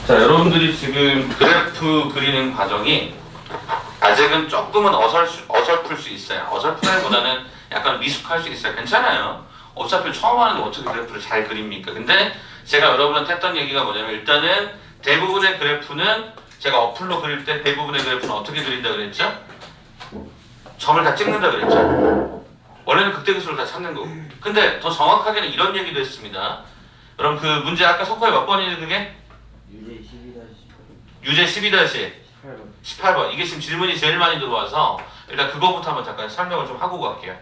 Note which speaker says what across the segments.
Speaker 1: 자, 여러분들이 지금 그래프 그리는 과정이 아직은 조금은 어설플 수 있어요. 어설프기보다는 약간 미숙할 수 있어요. 괜찮아요. 어차피 처음 하는데 어떻게 그래프를 잘 그립니까? 근데 제가 여러분한테 했던 얘기가 뭐냐면 일단은 대부분의 그래프는 제가 어플로 그릴 때 대부분의 그래프는 어떻게 그린다 그랬죠? 점을 다 찍는다 그랬죠? 원래는 극대기술을 다 찾는 거고. 근데 더 정확하게는 이런 얘기도 했습니다. 여러분 그 문제 아까 속호에 몇 번이지 그게? 유제 12-18번. 이게 지금 질문이 제일 많이 들어와서 일단 그거부터 한번 잠깐 설명을 좀 하고 갈게요.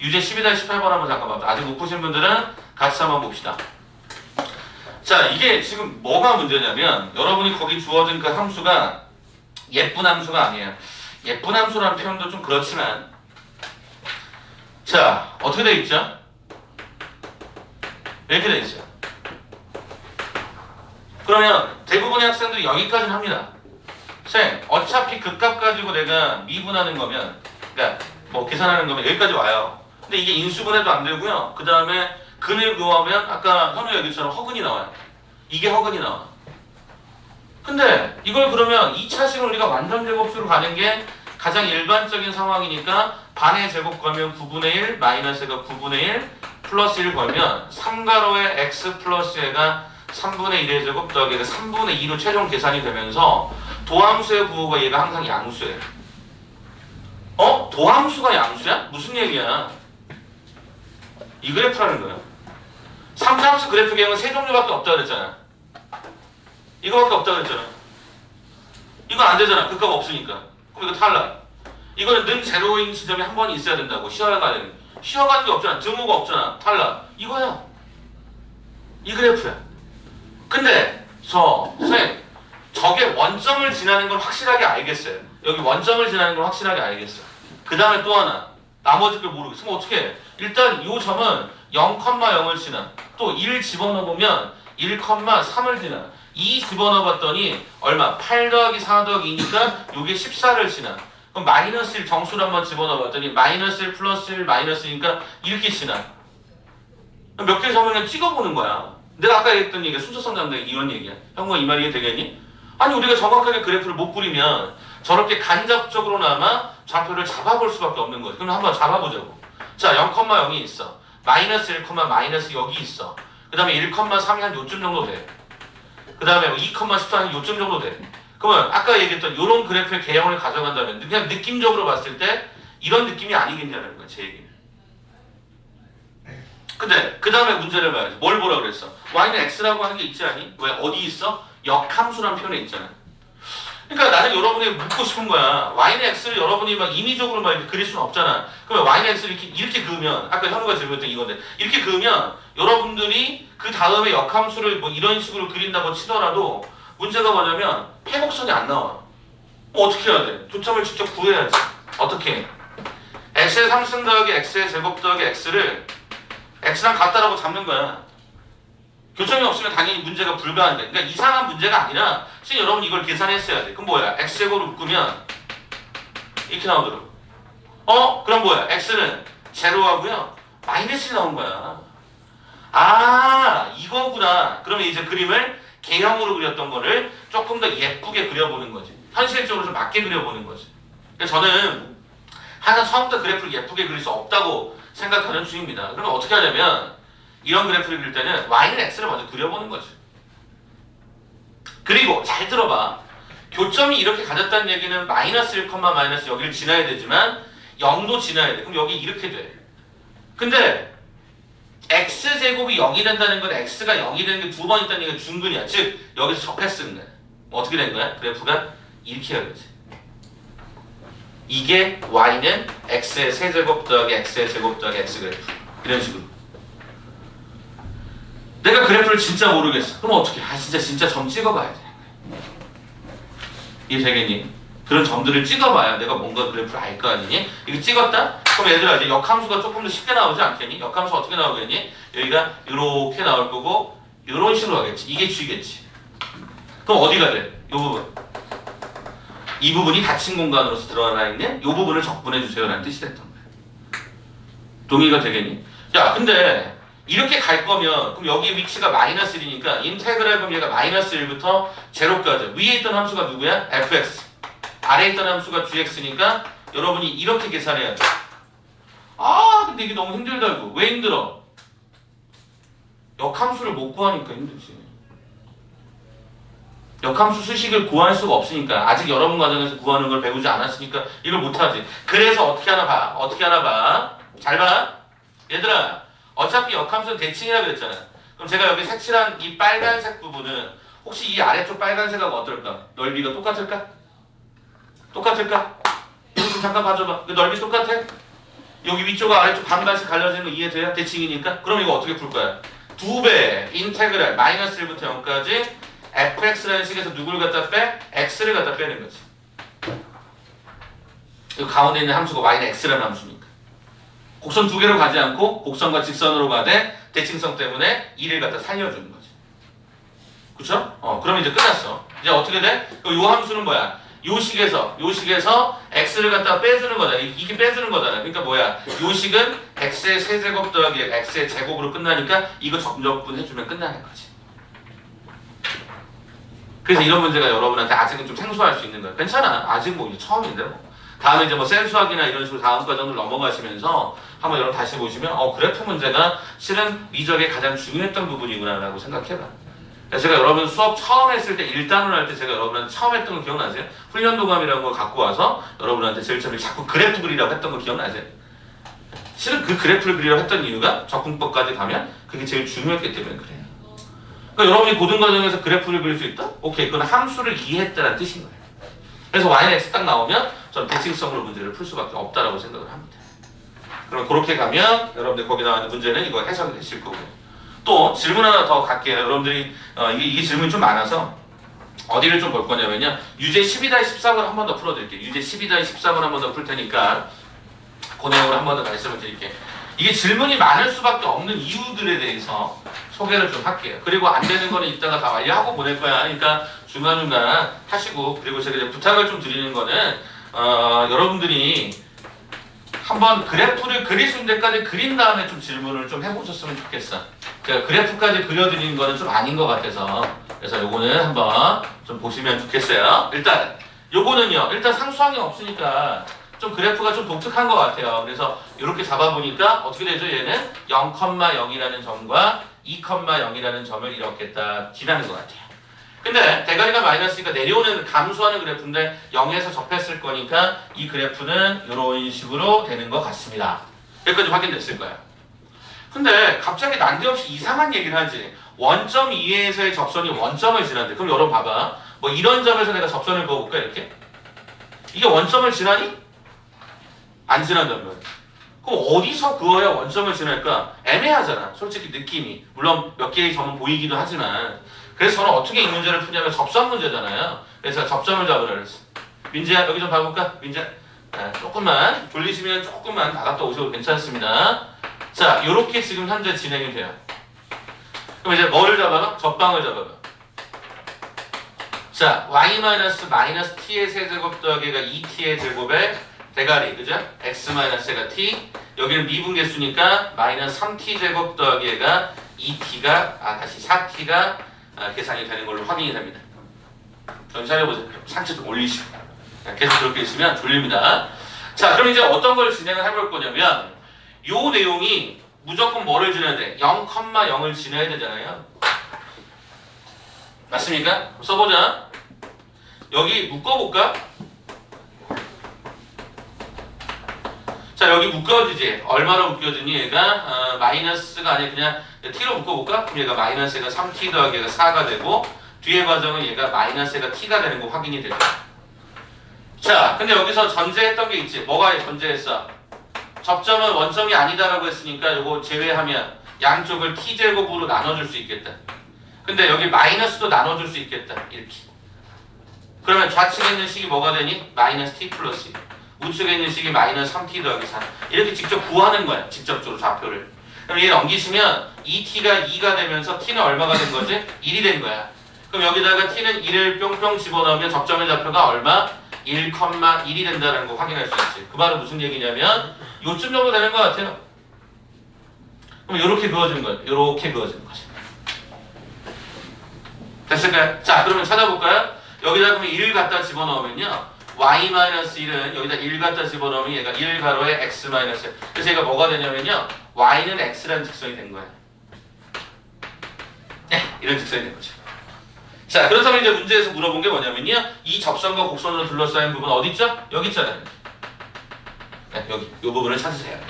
Speaker 1: 유제 12-18번 한번 잠깐 봐봐. 아직 못 보신 분들은 같이 한번 봅시다. 자, 이게 지금 뭐가 문제냐면 여러분이 거기 주어진 그 함수가 예쁜 함수가 아니에요. 예쁜 함수라는 표현도 좀 그렇지만 자, 어떻게 돼 있죠? 이렇게 돼 있어요. 그러면 대부분의 학생들이 여기까지는 합니다. 쌤, 어차피 그 값 가지고 내가 미분하는 거면, 그러니까 뭐 계산하는 거면 여기까지 와요. 근데 이게 인수분해도 안 되고요. 그 다음에 근을 그어하면 아까 현우 여기처럼 허근이 나와요. 이게 허근이 나와. 근데 이걸 그러면 2차식을 우리가 완전 제곱수로 가는 게 가장 일반적인 상황이니까 반의 제곱 걸면 9분의 1, 마이너스가 9분의 1, 플러스 1 걸면 3가로의 x 플러스 얘가 3분의 1의 제곱 더하기 3분의 2로 최종 계산이 되면서 도함수의 부호가 얘가 항상 양수예요. 어? 도함수가 양수야? 무슨 얘기야? 이 그래프라는 거야. 3차함수 그래프 개형은 세 종류밖에 없다고 그랬잖아. 이거밖에 없다고 그랬잖아. 이거 안 되잖아. 그 값 없으니까. 그럼 이거 탈락. 이거는 는 제로인 지점이 한 번 있어야 된다고. 쉬어가는 게 없잖아. 등호가 없잖아. 탈락. 이거야. 이 그래프야. 근데 선생님 저게 원점을 지나는 걸 확실하게 알겠어요. 여기 원점을 지나는 걸 확실하게 알겠어요. 그 다음에 또 하나 나머지 걸 모르겠어. 그럼 어떻게 해? 일단 이 점은 0,0을 지나 또 1 집어넣으면 1,3을 지나 2 집어넣어봤더니 얼마? 8 더하기 4 더하기 2니까 요게 14를 지나 그럼 마이너스 1 정수를 한번 집어넣어봤더니 마이너스 1 플러스 1 마이너스 1이니까 이렇게 지나 몇 개 점을 그냥 찍어보는 거야. 내가 아까 얘기했던 얘기가 순서선 잡는 이런 얘기야. 형아 이 말이 되겠니? 아니 우리가 정확하게 그래프를 못 그리면 저렇게 간접적으로나마 좌표를 잡아볼 수밖에 없는 거지. 그럼 한번 잡아보자고. 자 0,0이 있어. 마이너스 1, 마이너스 여기 있어. 그 다음에 1,3이 한 요쯤 정도 돼. 그 다음에 2,14는 한 요쯤 정도 돼. 그러면 아까 얘기했던 이런 그래프의 개형을 가져간다면 그냥 느낌적으로 봤을 때 이런 느낌이 아니겠냐는 거야. 제 얘기는. 근데 그 다음에 문제를 봐야지. 뭘 보라 그랬어? y는 x라고 하는 게 있지 않니? 왜? 어디 있어? 역함수라는 표현이 있잖아. 그러니까 나는 여러분이 묻고 싶은 거야. y는 x를 여러분이 막 인위적으로 막 이렇게 그릴 수는 없잖아. 그러면 y는 x를 이렇게 그으면 아까 현우가 질문했던 이건데 이렇게 그으면 여러분들이 그 다음에 역함수를 뭐 이런 식으로 그린다고 치더라도 문제가 뭐냐면 회곡선이 안 나와. 뭐 어떻게 해야 돼? 조점을 직접 구해야지. 어떻게 해? x의 3승 더하기 x의 제곱 더하기 x를 x랑 같다라고 잡는 거야. 교점이 없으면 당연히 문제가 불가한데. 그러니까 이상한 문제가 아니라 지금 여러분 이걸 계산했어야 돼. 그럼 뭐야? x제곱을 묶으면 이렇게 나오더라고. 그럼 뭐야? x는 제로하고요. 마이너스 1이 나온 거야. 아 이거구나. 그러면 이제 그림을 개형으로 그렸던 거를 조금 더 예쁘게 그려보는 거지. 현실적으로 좀 맞게 그려보는 거지. 그래서 저는 항상 처음부터 그래프를 예쁘게 그릴 수 없다고 생각하는 중입니다. 그러면 어떻게 하냐면 이런 그래프를 그릴 때는 y는 x를 먼저 그려보는 거지. 그리고 잘 들어봐. 교점이 이렇게 가졌다는 얘기는 마이너스 1, 마이너스 여기를 지나야 되지만 0도 지나야 돼. 그럼 여기 이렇게 돼. 근데 x제곱이 0이 된다는 건 x가 0이 되는 게 두 번 있다는 얘기가 중근이야. 즉 여기서 접했쓰는 거야. 어떻게 된 거야? 그래프가 이렇게 해야지. 이게 y는 x의 세제곱 더하기 x의 제곱 더하기 x 그래프. 이런 식으로. 내가 그래프를 진짜 모르겠어. 그럼 어떻게? 진짜 점 찍어봐야 돼. 이해 되겠니? 그런 점들을 찍어봐야 내가 뭔가 그래프를 알 거 아니니? 이거 찍었다? 그럼 얘들아 이제 역함수가 조금 더 쉽게 나오지 않겠니? 역함수 어떻게 나오겠니? 여기가 이렇게 나올 거고 이런 식으로 가겠지. 이게 G겠지. 그럼 어디가 돼? 이 부분. 이 부분이 닫힌 공간으로서 들어가 있는 이 부분을 적분해 주세요라는 뜻이 됐던 거예요. 동의가 되겠니? 야 근데 이렇게 갈 거면 그럼 여기 위치가 마이너스 1이니까 인테그랄 그럼 얘가 마이너스 1부터 제로까지 위에 있던 함수가 누구야? fx 아래에 있던 함수가 gx니까 여러분이 이렇게 계산해야 돼. 아 근데 이게 너무 힘들다고. 왜 힘들어? 역함수를 못 구하니까 힘들지. 역함수 수식을 구할 수가 없으니까 아직 여러분 과정에서 구하는 걸 배우지 않았으니까 이걸 못하지. 그래서 어떻게 하나 봐. 어떻게 하나 봐. 잘 봐. 얘들아 어차피 역함수는 대칭이라 그랬잖아. 그럼 제가 여기 색칠한 이 빨간색 부분은 혹시 이 아래쪽 빨간색하고 어떨까? 넓이가 똑같을까? 똑같을까? 이거 좀 잠깐 봐줘봐. 그 넓이 똑같아? 여기 위쪽과 아래쪽 반반씩 갈라지는 거 이해돼요? 대칭이니까? 그럼 이거 어떻게 풀 거야? 2배 인테그랄 마이너스 1부터 0까지 fx라는 식에서 누구를 갖다 빼? x를 갖다 빼는 거지. 이 가운데 있는 함수가 y는 x라는 함수니까. 곡선 두 개로 가지 않고 곡선과 직선으로 가되 대칭성 때문에 2를 갖다 살려주는 거지. 그쵸? 그럼 이제 끝났어. 이제 어떻게 돼? 요 함수는 뭐야? 요 식에서 x를 갖다 빼주는 거잖아. 이게 빼주는 거잖아. 그러니까 뭐야? 요 식은 x의 세제곱 더하기 x의 제곱으로 끝나니까 이거 점적분 해주면 끝나는 거지. 그래서 이런 문제가 여러분한테 아직은 좀 생소할 수 있는 거야. 괜찮아. 아직 뭐 이제 처음인데 뭐. 다음에 이제 뭐 센수학이나 이런 식으로 다음 과정을 넘어가시면서 한번 여러분 다시 보시면 그래프 문제가 실은 미적의 가장 중요했던 부분이구나라고 생각해봐. 제가 여러분 수업 처음 했을 때 1단원 할 때 제가 여러분한테 처음 했던 거 기억나세요? 훈련도감이라는 거 갖고 와서 여러분한테 제일 처음에 자꾸 그래프 그리라고 했던 거 기억나세요? 실은 그 그래프를 그리라고 했던 이유가 적분법까지 가면 그게 제일 중요했기 때문에 그래요. 그러니까 여러분이 고등 과정에서 그래프를 그릴 수 있다? 오케이, 그건 함수를 이해했다는 뜻인 거예요. 그래서 y는 x 딱 나오면 저는 대칭성으로 문제를 풀 수밖에 없다라고 생각을 합니다. 그럼 그렇게 가면 여러분들 거기 나오는 문제는 이거 해석이 되실 거고요. 또 질문 하나 더 갈게요. 여러분들이 이게 질문이 좀 많아서 어디를 좀 볼 거냐면요. 유제 12-13을 한 번 더 풀어드릴게요. 유제 12-13을 한 번 더 풀 테니까 그 내용을 한 번 더 말씀을 드릴게요. 이게 질문이 많을 수밖에 없는 이유들에 대해서 소개를 좀 할게요. 그리고 안 되는 거는 이따가 다 완료하고 보낼 거야. 그러니까 중간중간 하시고, 그리고 제가 이제 부탁을 좀 드리는 거는 여러분들이 한번 그래프를 그릴 수 있는 데까지 그린 다음에 좀 질문을 좀 해보셨으면 좋겠어. 제가 그래프까지 그려드리는 거는 좀 아닌 것 같아서 그래서 요거는 한번 좀 보시면 좋겠어요. 일단 요거는요. 일단 상수항이 없으니까 좀 그래프가 좀 독특한 것 같아요. 그래서 이렇게 잡아보니까 어떻게 되죠? 얘는 0,0이라는 점과 2,0이라는 점을 이렇게 딱 지나는 것 같아요. 근데 대가리가 마이너스니까 내려오는 감소하는 그래프인데 0에서 접했을 거니까 이 그래프는 이런 식으로 되는 것 같습니다. 여기까지 확인됐을 거예요. 근데 갑자기 난데없이 이상한 얘기를 하지. 원점 이외에서의 접선이 원점을 지난대. 그럼 여러분 봐봐. 뭐 이런 점에서 내가 접선을 그어볼까 이렇게? 이게 원점을 지나니? 안 지난다면. 그럼 어디서 그어야 원점을 지날까? 애매하잖아. 솔직히 느낌이. 물론 몇 개의 점은 보이기도 하지만. 그래서 저는 어떻게 이 문제를 푸냐면 접선 문제잖아요. 그래서 접점을 잡으라 그랬어. 민지야 여기 좀 봐볼까? 민지야. 조금만 돌리시면 조금만 나갔다 오셔도 괜찮습니다. 자, 요렇게 지금 현재 진행이 돼요. 그럼 이제 뭐를 잡아봐? 접방을 잡아봐. 자, y-t의 세제곱 더하기가 2t의 제곱에 대가리, 그죠? x-가 t, 여기는 미분계수니까 마이너스 3t 제곱 더하기 얘가 2t가, 다시 4t가 계산이 되는 걸로 확인이 됩니다. 정신 차려보세요. 상체 좀 올리시고. 계속 그렇게 있으면 졸립니다. 자, 그럼 이제 어떤 걸 진행을 해볼 거냐면, 요 내용이 무조건 뭐를 지나야 돼? 0,0을 지나야 되잖아요. 맞습니까? 써보자. 여기 묶어볼까? 자, 여기 묶여지지. 얼마로 묶여지니? 얘가 마이너스가 아니라 그냥 t로 묶어볼까? 그럼 얘가 마이너스가 3t 더하기 얘가 4가 되고 뒤에 과정은 얘가 마이너스가 t가 되는 거 확인이 되죠. 자, 근데 여기서 전제했던 게 있지. 뭐가 전제했어? 접점은 원점이 아니다라고 했으니까 이거 제외하면 양쪽을 t제곱으로 나눠줄 수 있겠다. 근데 여기 마이너스도 나눠줄 수 있겠다. 이렇게. 그러면 좌측에 있는 식이 뭐가 되니? 마이너스 t 플러스 2. 우측에 있는 식이 마이너스 3t 더하기 4. 이렇게 직접 구하는 거야. 직접적으로 좌표를. 그럼 얘 넘기시면 2t가 2가 되면서 t는 얼마가 된 거지? 1이 된 거야. 그럼 여기다가 t는 1을 뿅뿅 집어넣으면 접점의 좌표가 얼마? 1,1이 된다는 거 확인할 수 있지. 그 말은 무슨 얘기냐면 요쯤 정도 되는 것 같아요. 그럼 이렇게 그어주는 거예요. 이렇게 그어주는 거죠. 됐을까요? 자, 그러면 찾아볼까요? 여기다 그러면 1 갖다 집어넣으면요. y-1은 여기다 1 갖다 집어넣으면 얘가 1 가로에 x-1. 그래서 얘가 뭐가 되냐면요. y는 x라는 직선이 된 거예요. 네, 이런 직선이 된 거죠. 자, 그렇다면 이제 문제에서 물어본 게 뭐냐면요. 이 접선과 곡선으로 둘러싸인 부분 어디 있죠? 여기 있잖아요. 네, 여기 이 부분을 찾으세요.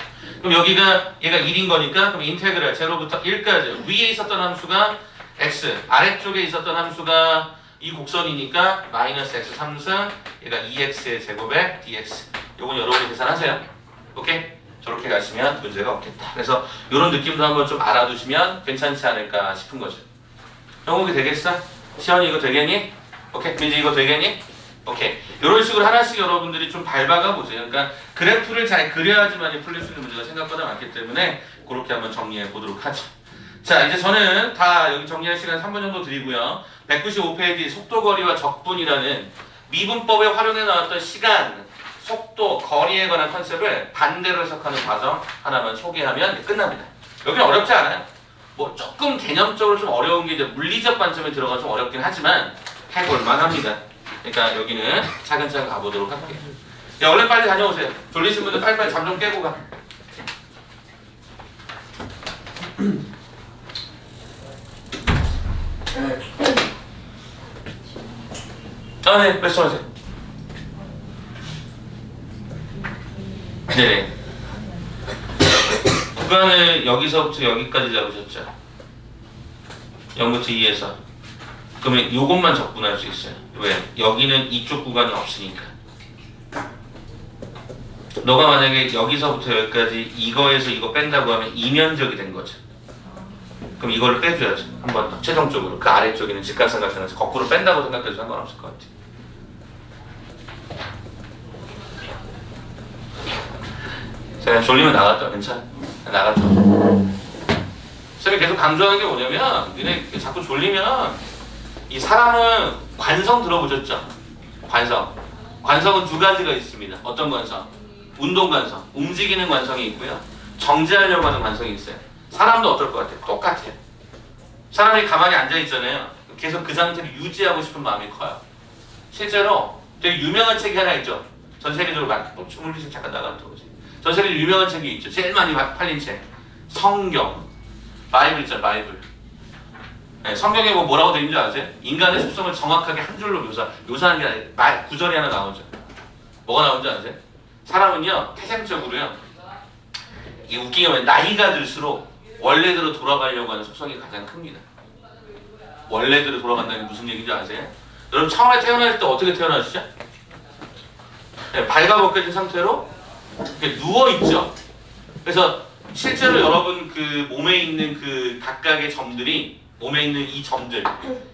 Speaker 1: 그럼 여기가 얘가 1인 거니까 그럼 인테그랄 0부터 1까지 위에 있었던 함수가 x, 아래쪽에 있었던 함수가 이 곡선이니까 마이너스 x 3승 얘가 2x의 제곱에 dx. 요건 여러분이 계산하세요. 오케이? 저렇게 가시면 문제가 없겠다. 그래서 이런 느낌도 한번 좀 알아두시면 괜찮지 않을까 싶은 거죠. 형욱이 되겠어? 시연이 이거 되겠니? 오케이. 민지 이거 되겠니? 오케이. 이런 식으로 하나씩 여러분들이 좀 밟아가 보세요. 그러니까 그래프를 잘 그려야지만 풀릴 수 있는 문제가 생각보다 많기 때문에 그렇게 한번 정리해 보도록 하죠. 자, 이제 저는 다 여기 정리할 시간 3분 정도 드리고요. 195페이지 속도거리와 적분이라는 미분법에 활용해 나왔던 시간, 속도, 거리에 관한 컨셉을 반대로 해석하는 과정 하나만 소개하면 끝납니다. 여기는 어렵지 않아요. 뭐 조금 개념적으로 좀 어려운 게 이제 물리적 관점에 들어가 좀 어렵긴 하지만 해볼만 합니다. 그러니까 여기는 차근차근 가보도록 할게요. 야, 얼른 빨리 다녀오세요. 졸리신 분들 빨리빨리 잠 좀 깨고 가. 네, 말씀하세요. 네. 구간을 여기서부터 여기까지 잡으셨죠? 0부터 2에서. 그러면 요것만 적분할 수 있어요. 왜? 여기는 이쪽 구간이 없으니까. 너가 만약에 여기서부터 여기까지 이거에서 이거 뺀다고 하면 이면적이 된 거죠. 그럼 이거를 빼줘야죠. 한 번 더. 최종적으로. 그 아래쪽에는 직각삼각형에서 거꾸로 뺀다고 생각해도 상관없을 것 같아요. 제가 졸리면 나갔죠. 괜찮아. 나갔죠. 쌤이 계속 강조하는 게 뭐냐면 니네 자꾸 졸리면 이 사람은 관성 들어보셨죠? 관성. 관성은 두 가지가 있습니다. 어떤 관성? 운동 관성. 움직이는 관성이 있고요. 정지하려고 하는 관성이 있어요. 사람도 어떨 것 같아요? 똑같아요. 사람이 가만히 앉아있잖아요. 계속 그 상태를 유지하고 싶은 마음이 커요. 실제로 되게 유명한 책이 하나 있죠. 전 세계적으로 물리식 잠깐 나가면 더 보세요. 전 세계적으로 유명한 책이 있죠. 제일 많이 팔린 책. 성경. 바이블 있잖아요. 바이블. 네, 성경에 뭐라고 되어 있는지 아세요? 인간의 습성을 정확하게 한 줄로 묘사하는 게 아니라 구절이 하나 나오죠. 뭐가 나오는지 아세요? 사람은요, 태생적으로요, 이게 웃긴 게 뭐냐면 나이가 들수록 원래대로 돌아가려고 하는 속성이 가장 큽니다. 원래대로 돌아간다는 게 무슨 얘기인지 아세요? 여러분 처음에 태어날 때 어떻게 태어나시죠? 네, 발가벗겨진 상태로 이렇게 누워있죠. 그래서 실제로 여러분 그 몸에 있는 그 각각의 점들이 몸에 있는 이 점들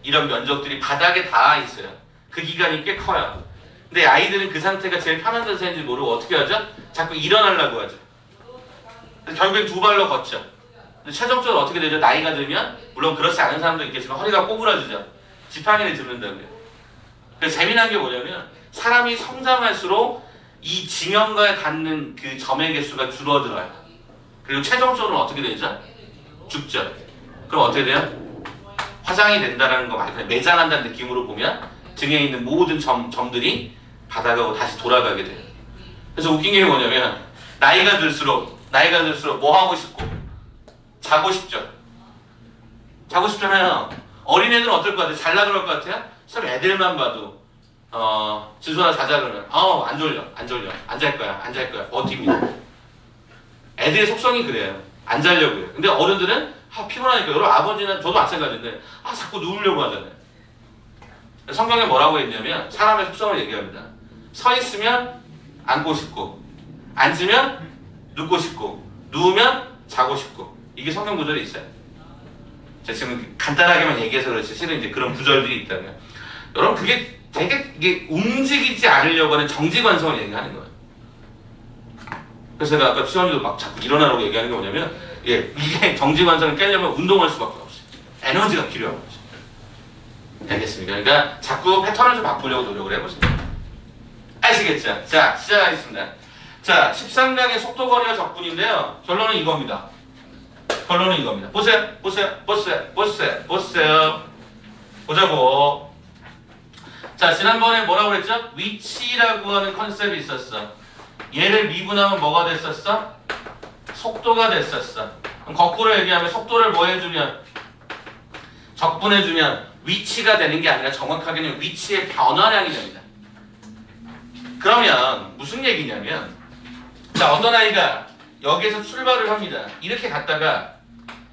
Speaker 1: 이런 면적들이 바닥에 닿아 있어요. 그 기간이 꽤 커요. 근데 아이들은 그 상태가 제일 편한 자세인지 모르고 어떻게 하죠? 자꾸 일어나려고 하죠. 결국엔 두 발로 걷죠. 근데 최종적으로 어떻게 되죠? 나이가 들면 물론 그렇지 않은 사람도 있겠지만 허리가 꼬부라지죠. 지팡이를 짚는다고요. 그래서 재미난 게 뭐냐면 사람이 성장할수록 이 지면과에 닿는 그 점의 개수가 줄어들어요. 그리고 최종적으로 어떻게 되죠? 죽죠. 그럼 어떻게 돼요? 화장이 된다는 거 말고 매장한다는 느낌으로 보면 등에 있는 모든 점들이 바닥하고 다시 돌아가게 돼요. 그래서 웃긴 게 뭐냐면 나이가 들수록 뭐 하고 싶고 자고 싶죠. 자고 싶잖아요. 어린애들은 어떨 것 같아요? 잘나 그럴 것 같아요? 참 애들만 봐도 진솔아 자자 그러면 안 졸려 안 잘 거야 버팁니다. 애들의 속성이 그래요. 안 자려고요. 근데 어른들은 피곤하니까 여러분 아버지는 저도 마찬가지인데 자꾸 누우려고 하잖아요. 성경에 뭐라고 했냐면 사람의 속성을 얘기합니다. 서 있으면 앉고 싶고 앉으면 눕고 싶고 누우면 자고 싶고 이게 성경 구절에 있어요. 제가 지금 간단하게만 얘기해서 그렇지 실은 이제 그런 구절들이 있다면 여러분 그게 되게 이게 움직이지 않으려고 하는 정지관성을 얘기하는 거예요. 그래서 제가 아까 수현이도 막 자꾸 일어나라고 얘기하는 게 뭐냐면 이게 정지관성을 깨려면 운동할 수밖에 없어요. 에너지가 필요한 거죠. 알겠습니까? 그러니까 자꾸 패턴을 좀 바꾸려고 노력을 해보세요. 아시겠죠? 자, 시작하겠습니다. 자, 13강의 속도거리와 적분인데요. 결론은 이겁니다. 결론은 이겁니다. 보세요. 보자고. 자, 지난번에 뭐라고 그랬죠? 위치라고 하는 컨셉이 있었어. 얘를 미분하면 뭐가 됐었어? 속도가 됐었어. 그럼 거꾸로 얘기하면 속도를 뭐 해주면? 적분해주면 위치가 되는 게 아니라 정확하게는 위치의 변화량이 됩니다. 그러면 무슨 얘기냐면, 자, 어떤 아이가 여기에서 출발을 합니다. 이렇게 갔다가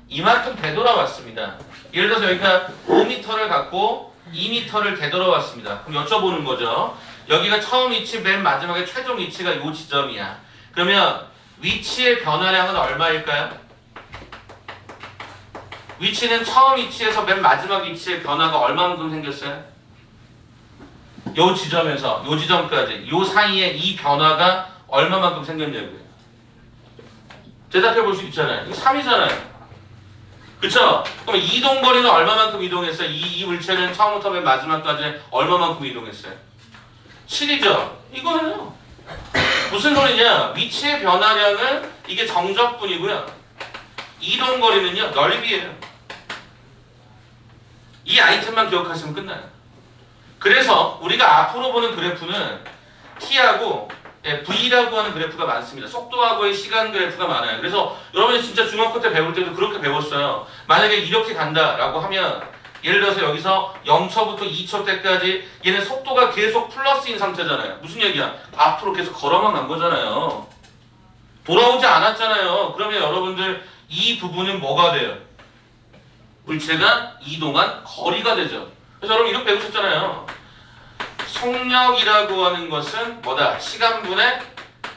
Speaker 1: 이만큼 되돌아왔습니다. 예를 들어서 여기가 5m를 갖고 2m를 되돌아왔습니다. 그럼 여쭤보는 거죠. 여기가 처음 위치, 맨 마지막에 최종 위치가 이 지점이야. 그러면 위치의 변화량은 얼마일까요? 위치는 처음 위치에서 맨 마지막 위치의 변화가 얼마만큼 생겼어요? 요 지점에서 요 지점까지 요 사이에 이 변화가 얼마만큼 생겼냐고요. 대답해 볼 수 있잖아요. 이거 3이잖아요. 그쵸? 그럼 이동거리는 얼마만큼 이동했어요? 이 물체는 처음부터 맨 마지막까지 얼마만큼 이동했어요? 7이죠? 이거는요. 무슨 소리냐? 위치의 변화량은 이게 정적분이고요. 이동거리는요, 넓이에요. 이 아이템만 기억하시면 끝나요. 그래서 우리가 앞으로 보는 그래프는 T하고 V라고 하는 그래프가 많습니다. 속도하고의 시간 그래프가 많아요. 그래서 여러분이 진짜 중학교 때 배울 때도 그렇게 배웠어요. 만약에 이렇게 간다라고 하면 예를 들어서 여기서 0초부터 2초 때까지 얘는 속도가 계속 플러스인 상태잖아요. 무슨 얘기야? 앞으로 계속 걸어만 간 거잖아요. 돌아오지 않았잖아요. 그러면 여러분들 이 부분은 뭐가 돼요? 물체가 이동한 거리가 되죠. 그래서 여러분 이렇게 배우셨잖아요. 속력이라고 하는 것은 뭐다? 시간분의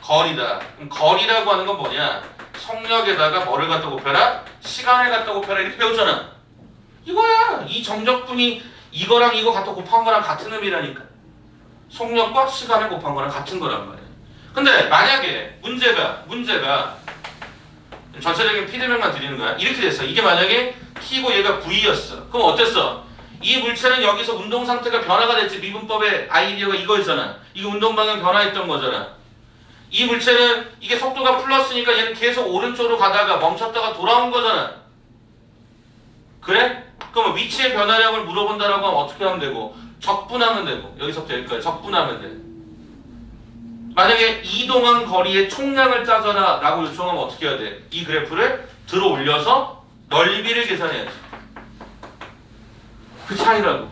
Speaker 1: 거리다. 그럼 거리라고 하는 건 뭐냐? 속력에다가 뭐를 갖다 곱해라? 시간을 갖다 곱해라. 이렇게 배웠잖아. 이거야. 이 정적분이 이거랑 이거 갖다 곱한 거랑 같은 의미라니까. 속력과 시간을 곱한 거랑 같은 거란 말이야. 근데 만약에 문제가 전체적인 피드백만 드리는 거야. 이렇게 됐어. 이게 만약에 T고 얘가 V였어. 그럼 어땠어? 이 물체는 여기서 운동 상태가 변화가 됐지. 미분법의 아이디어가 이거였잖아. 이거 운동 방향 변화했던 거잖아. 이 물체는 이게 속도가 플러스니까 얘는 계속 오른쪽으로 가다가 멈췄다가 돌아온 거잖아. 그래? 그럼 위치의 변화량을 물어본다라고 하면 어떻게 하면 되고? 적분하면 되고. 여기서부터 여기까지 적분하면 돼. 만약에 이동한 거리의 총량을 짜져라 라고 요청하면 어떻게 해야 돼? 이 그래프를 들어 올려서 넓이를 계산해야지. 그 차이라고.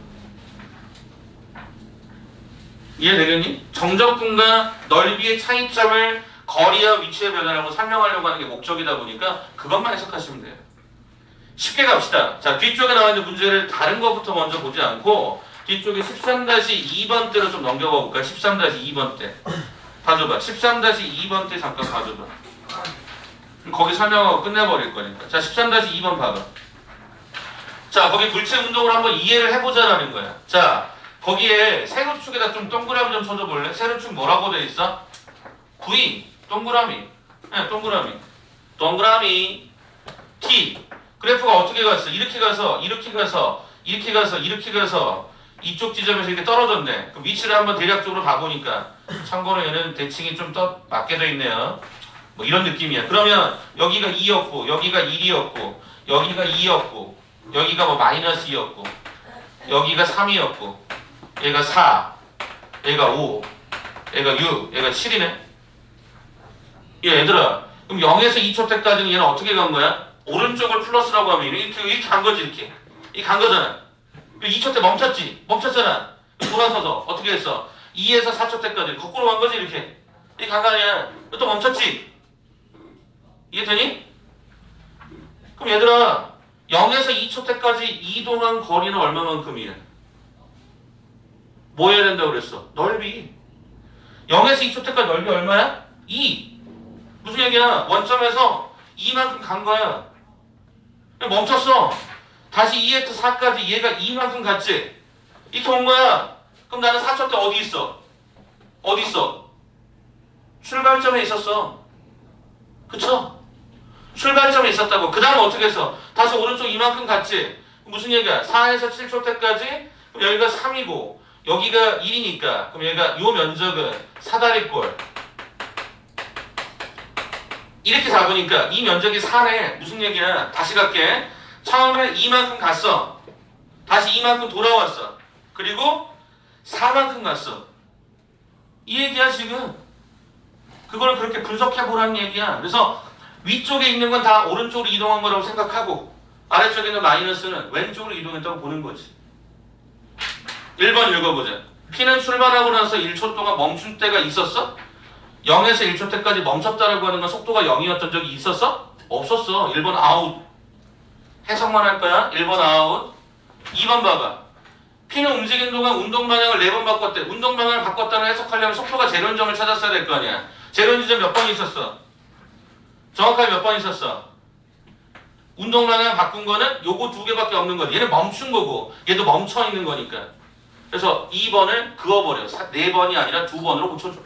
Speaker 1: 이해되겠니? 정적분과 넓이의 차이점을 거리와 위치의 변화라고 설명하려고 하는 게 목적이다 보니까 그것만 해석하시면 돼요. 쉽게 갑시다. 자, 뒤쪽에 나와 있는 문제를 다른 것부터 먼저 보지 않고 뒤쪽에 13-2번 대로 좀 넘겨가 볼까요? 13-2번 대. 봐줘봐. 13-2번 대 잠깐 봐줘봐. 거기 설명하고 끝내버릴 거니까. 자, 13-2번 봐봐. 자, 거기 물체 운동을 한번 이해를 해보자라는 거야. 자, 거기에 세로축에다 좀 동그라미 좀 쳐줘볼래? 세로축 뭐라고 돼 있어? V. 동그라미. 네, 동그라미. 동그라미. T. 그래프가 어떻게 갔어? 이렇게 가서, 이렇게 가서, 이렇게 가서, 이렇게 가서 이쪽 지점에서 이렇게 떨어졌네. 그럼 위치를 한번 대략적으로 봐보니까 참고로 얘는 대칭이 좀 더 맞게 돼 있네요. 뭐 이런 느낌이야. 그러면 여기가 2였고 여기가 1이었고 여기가 2였고 여기가 뭐 마이너스 2였고 여기가 3이었고 얘가 4 얘가 5 얘가 6 얘가 7이네. 얘들아 그럼 0에서 2초 때까지는 얘는 어떻게 간 거야? 오른쪽을 플러스라고 하면 이렇게 간 거지. 이렇게 간 거잖아. 2초 때 멈췄잖아. 돌아서서 어떻게 했어? 2에서 4초 때까지 거꾸로 간 거지. 이렇게 간 거 아니야. 또 멈췄지. 이해되니? 그럼 얘들아 0에서 2초 때까지 이동한 거리는 얼마만큼이야? 뭐 해야 된다고 그랬어? 넓이. 0에서 2초 때까지 넓이 얼마야? 2. 무슨 얘기야? 원점에서 2만큼 간 거야. 멈췄어. 다시 2에서 4까지 얘가 2만큼 갔지? 이렇게 온 거야. 그럼 나는 4초 때 어디 있어? 어디 있어? 출발점에 있었어. 그쵸? 출발점에 있었다고. 그 다음에 어떻게 했어? 다시 오른쪽 이만큼 갔지? 무슨 얘기야? 4에서 7초 때까지 그럼 여기가 3이고 여기가 1이니까 그럼 얘가 요 면적은 사다리꼴 이렇게 잡으니까 이 면적이 4네. 무슨 얘기야? 다시 갈게. 처음에 이만큼 갔어. 다시 이만큼 돌아왔어. 그리고 4만큼 갔어. 이 얘기야 지금. 그걸 그렇게 분석해보라는 얘기야. 그래서 위쪽에 있는 건 다 오른쪽으로 이동한 거라고 생각하고 아래쪽에 있는 마이너스는 왼쪽으로 이동했다고 보는 거지. 1번 읽어보자. P는 출발하고 나서 1초 동안 멈춘 때가 있었어? 0에서 1초 때까지 멈췄다라고 하는 건 속도가 0이었던 적이 있었어? 없었어. 1번 아웃. 해석만 할 거야. 1번 아웃. 2번 봐봐. P는 움직이는 동안 운동 방향을 4번 바꿨대. 운동 방향을 바꿨다는 해석하려면 속도가 제로점을 찾았어야 될 거 아니야. 제로점 몇 번 있었어? 정확하게 몇 번 있었어? 운동 방향 바꾼 거는 요거 2개밖에 없는 거지. 얘는 멈춘 거고 얘도 멈춰 있는 거니까. 그래서 2번을 그어버려. 4번이 아니라 2번으로 고쳐줘.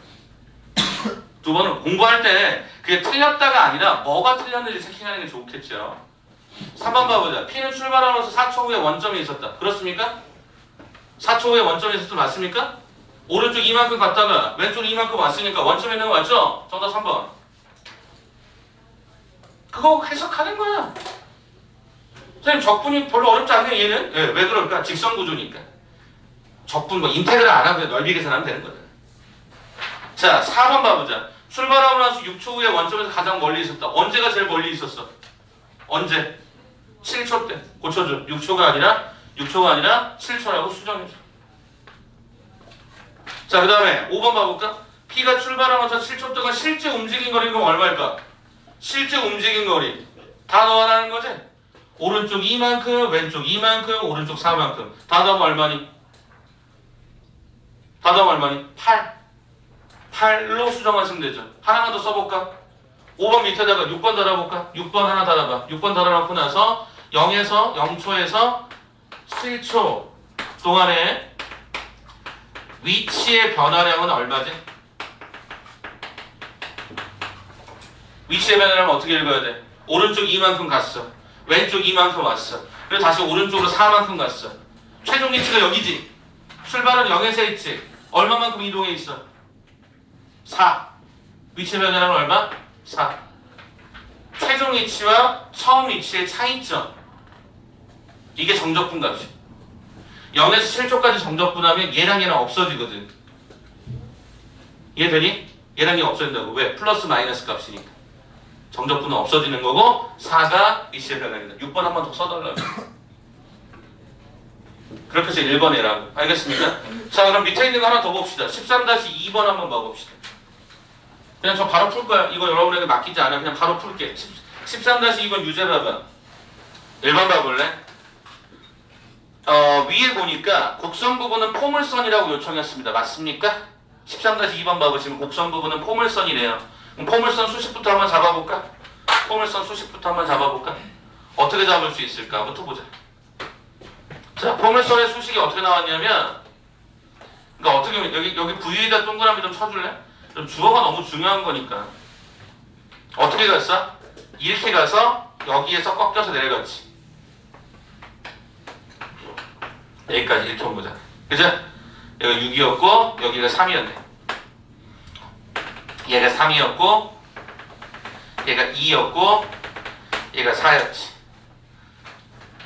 Speaker 1: 2번을 공부할 때 그게 틀렸다가 아니라 뭐가 틀렸는지 체킹하는 게 좋겠죠. 3번 봐보자. P는 출발하면서 4초 후에 원점이 있었다. 그렇습니까? 4초 후에 원점이 있었다. 맞습니까? 오른쪽 이만큼 갔다가 왼쪽 이만큼 왔으니까 원점에 있는 거 맞죠? 정답 3번. 그거 해석하는 거야. 선생님 적분이 별로 어렵지 않네 얘는. 예, 왜 그럴까? 직선 구조니까. 적분 뭐 인테그랄 안 하고 넓이 계산하면 되는 거잖아. 자 4번 봐보자. 출발하고 나서 6초 후에 원점에서 가장 멀리 있었다. 언제가 제일 멀리 있었어? 언제? 7초 때. 고쳐줘. 6초가 아니라 7초라고 수정해줘. 자 그 다음에 5번 봐볼까? P가 출발하면서 7초 동안 실제 움직인 거리는 얼마일까? 실제 움직인 거리 다 넣어라는 거지? 오른쪽 이만큼, 왼쪽 이만큼, 오른쪽 4만큼 다 더하면 얼마니? 8. 8로 수정하시면 되죠. 하나만 더 써볼까? 5번 밑에다가 6번 달아볼까? 6번 하나 달아봐. 6번 달아놓고 나서 0초에서 7초 동안에 위치의 변화량은 얼마지? 위치의 변화량은 어떻게 읽어야 돼? 오른쪽 이만큼 갔어. 왼쪽 이만큼 왔어. 그리고 다시 오른쪽으로 4만큼 갔어. 최종 위치가 여기지. 출발은 0에서 했지. 얼마만큼 이동해 있어? 4. 위치의 변화량은 얼마? 4. 최종 위치와 처음 위치의 차이점. 이게 정적분 값이야. 0에서 7초까지 정적분하면 얘랑 얘랑 없어지거든. 이해되니? 얘랑 얘 없어진다고. 왜? 플러스 마이너스 값이니까. 정적분은 없어지는 거고 4가 위치의 변화입니다. 6번 한 번 더 써달라고. 그렇게 해서 1번 해라고. 알겠습니까? 자 그럼 밑에 있는 거 하나 더 봅시다. 13-2번 한번 봐봅시다. 그냥 저 바로 풀 거야. 이거 여러분에게 맡기지 않아. 그냥 바로 풀게. 13-2번 유제 봐봐. 1번 봐볼래? 위에 보니까 곡선 부분은 포물선이라고 요청했습니다. 맞습니까? 13-2번 봐보시면 곡선 부분은 포물선이래요. 그럼 포물선 수식부터 한번 잡아볼까? 포물선 수식부터 한번 잡아볼까? 어떻게 잡을 수 있을까부터 보자. 자, 포물선의 수식이 어떻게 나왔냐면, 그러니까 어떻게 여기 V에다 동그라미 좀 쳐줄래? 좀 주어가 너무 중요한 거니까. 어떻게 갔어? 이렇게 가서 여기에서 꺾여서 내려갔지. 여기까지 이렇게 보자. 그죠? 여기가 6이었고 여기가 3이었네. 얘가 3이었고 얘가 2였고 얘가 4였지.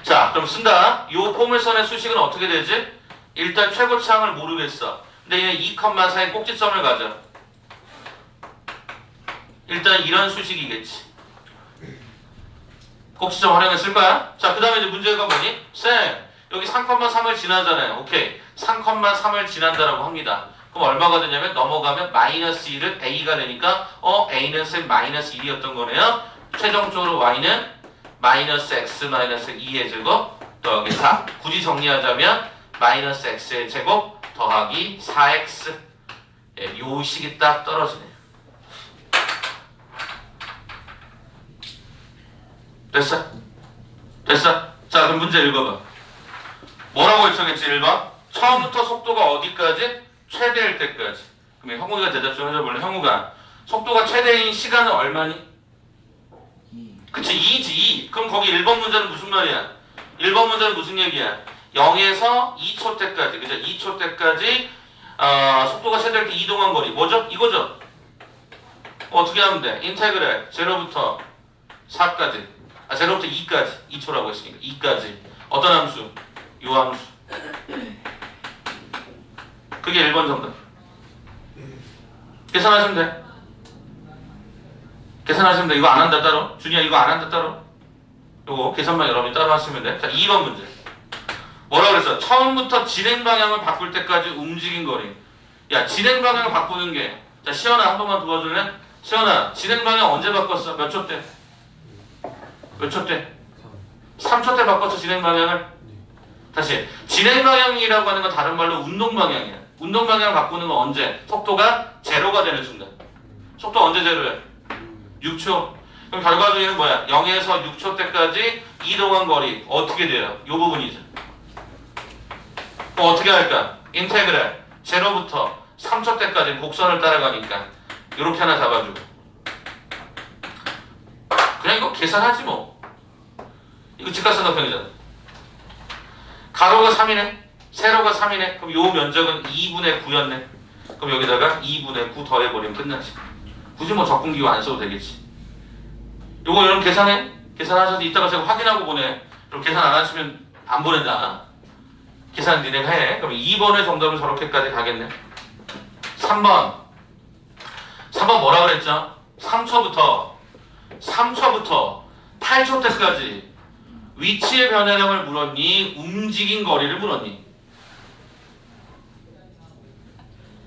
Speaker 1: 자 그럼 쓴다. 이 포물선의 수식은 어떻게 되지? 일단 최고차항을 모르겠어. 근데 얘는 2,4의 꼭지점을 가져. 일단 이런 수식이겠지. 꼭지점 활용했을 거야. 자 그 다음에 이제 문제가 뭐니? 쌤 여기 3,3을 지나잖아요. 오케이. 3,3을 지난다라고 합니다. 그럼 얼마가 되냐면 넘어가면 마이너스 1은 A가 되니까 A는 쌤 마이너스 1이었던 거네요. 최종적으로 Y는 마이너스 X 마이너스 2의 제곱 더하기 4. 굳이 정리하자면 마이너스 X의 제곱 더하기 4X. 예, 요 식이 딱 떨어지네요. 됐어? 됐어? 자 그럼 문제 읽어봐. 뭐라고 요청했지 1번? 처음부터 속도가 어디까지? 최대일 때까지. 그럼 형우가 대답 좀 해줘볼래? 형우가 속도가 최대인 시간은 얼마니? 그치 2지 2. 그럼 거기 1번 문제는 무슨 말이야? 1번 문제는 무슨 얘기야? 0에서 2초 때까지 그죠? 2초 때까지 속도가 최대일 때 이동한 거리 뭐죠? 이거죠? 어떻게 하면 돼? 인테그랄 제로부터 4까지, 제로부터 2까지, 2초라고 했으니까 2까지 어떤 함수? 요 함수. 그게 1번 정답. 계산하시면 돼. 계산하시면 돼. 이거 안 한다 따로. 준이야 이거 안 한다 따로. 요거 계산만 여러분이 따로 하시면 돼. 자, 2번 문제. 뭐라 그랬어? 처음부터 진행 방향을 바꿀 때까지 움직인 거리. 야, 진행 방향을 바꾸는 게. 자, 시연아 한 번만 도와줄래? 시연아, 진행 방향 언제 바꿨어? 몇 초 때? 몇 초 때? 3초 때 바꿨어, 진행 방향을? 다시. 진행 방향이라고 하는 건 다른 말로 운동 방향이야. 운동 방향을 바꾸는 건 언제? 속도가 제로가 되는 순간. 속도 언제 제로야? 6초. 그럼 결과적으로는 뭐야? 0에서 6초 때까지 이동한 거리 어떻게 돼요? 이 부분이죠. 그럼 어떻게 할까? 인테그랄 제로부터 3초 때까지 곡선을 따라가니까 이렇게 하나 잡아주고 그냥 이거 계산하지 뭐. 이거 직각삼각형이잖아. 가로가 3이네, 세로가 3이네. 그럼 요 면적은 2분의 9였네. 그럼 여기다가 2분의 9 더해버리면 끝나지. 굳이 뭐 적분기호 안 써도 되겠지. 요거 여러분 계산해. 계산하셔서 이따가 제가 확인하고 보내. 그럼 계산 안 하시면 안 보낸다. 계산 니네가 해. 그럼 2번의 정답은 저렇게까지 가겠네. 3번 뭐라 그랬죠? 3초부터 8초 때까지 위치의 변화량을 물었니? 움직인 거리를 물었니?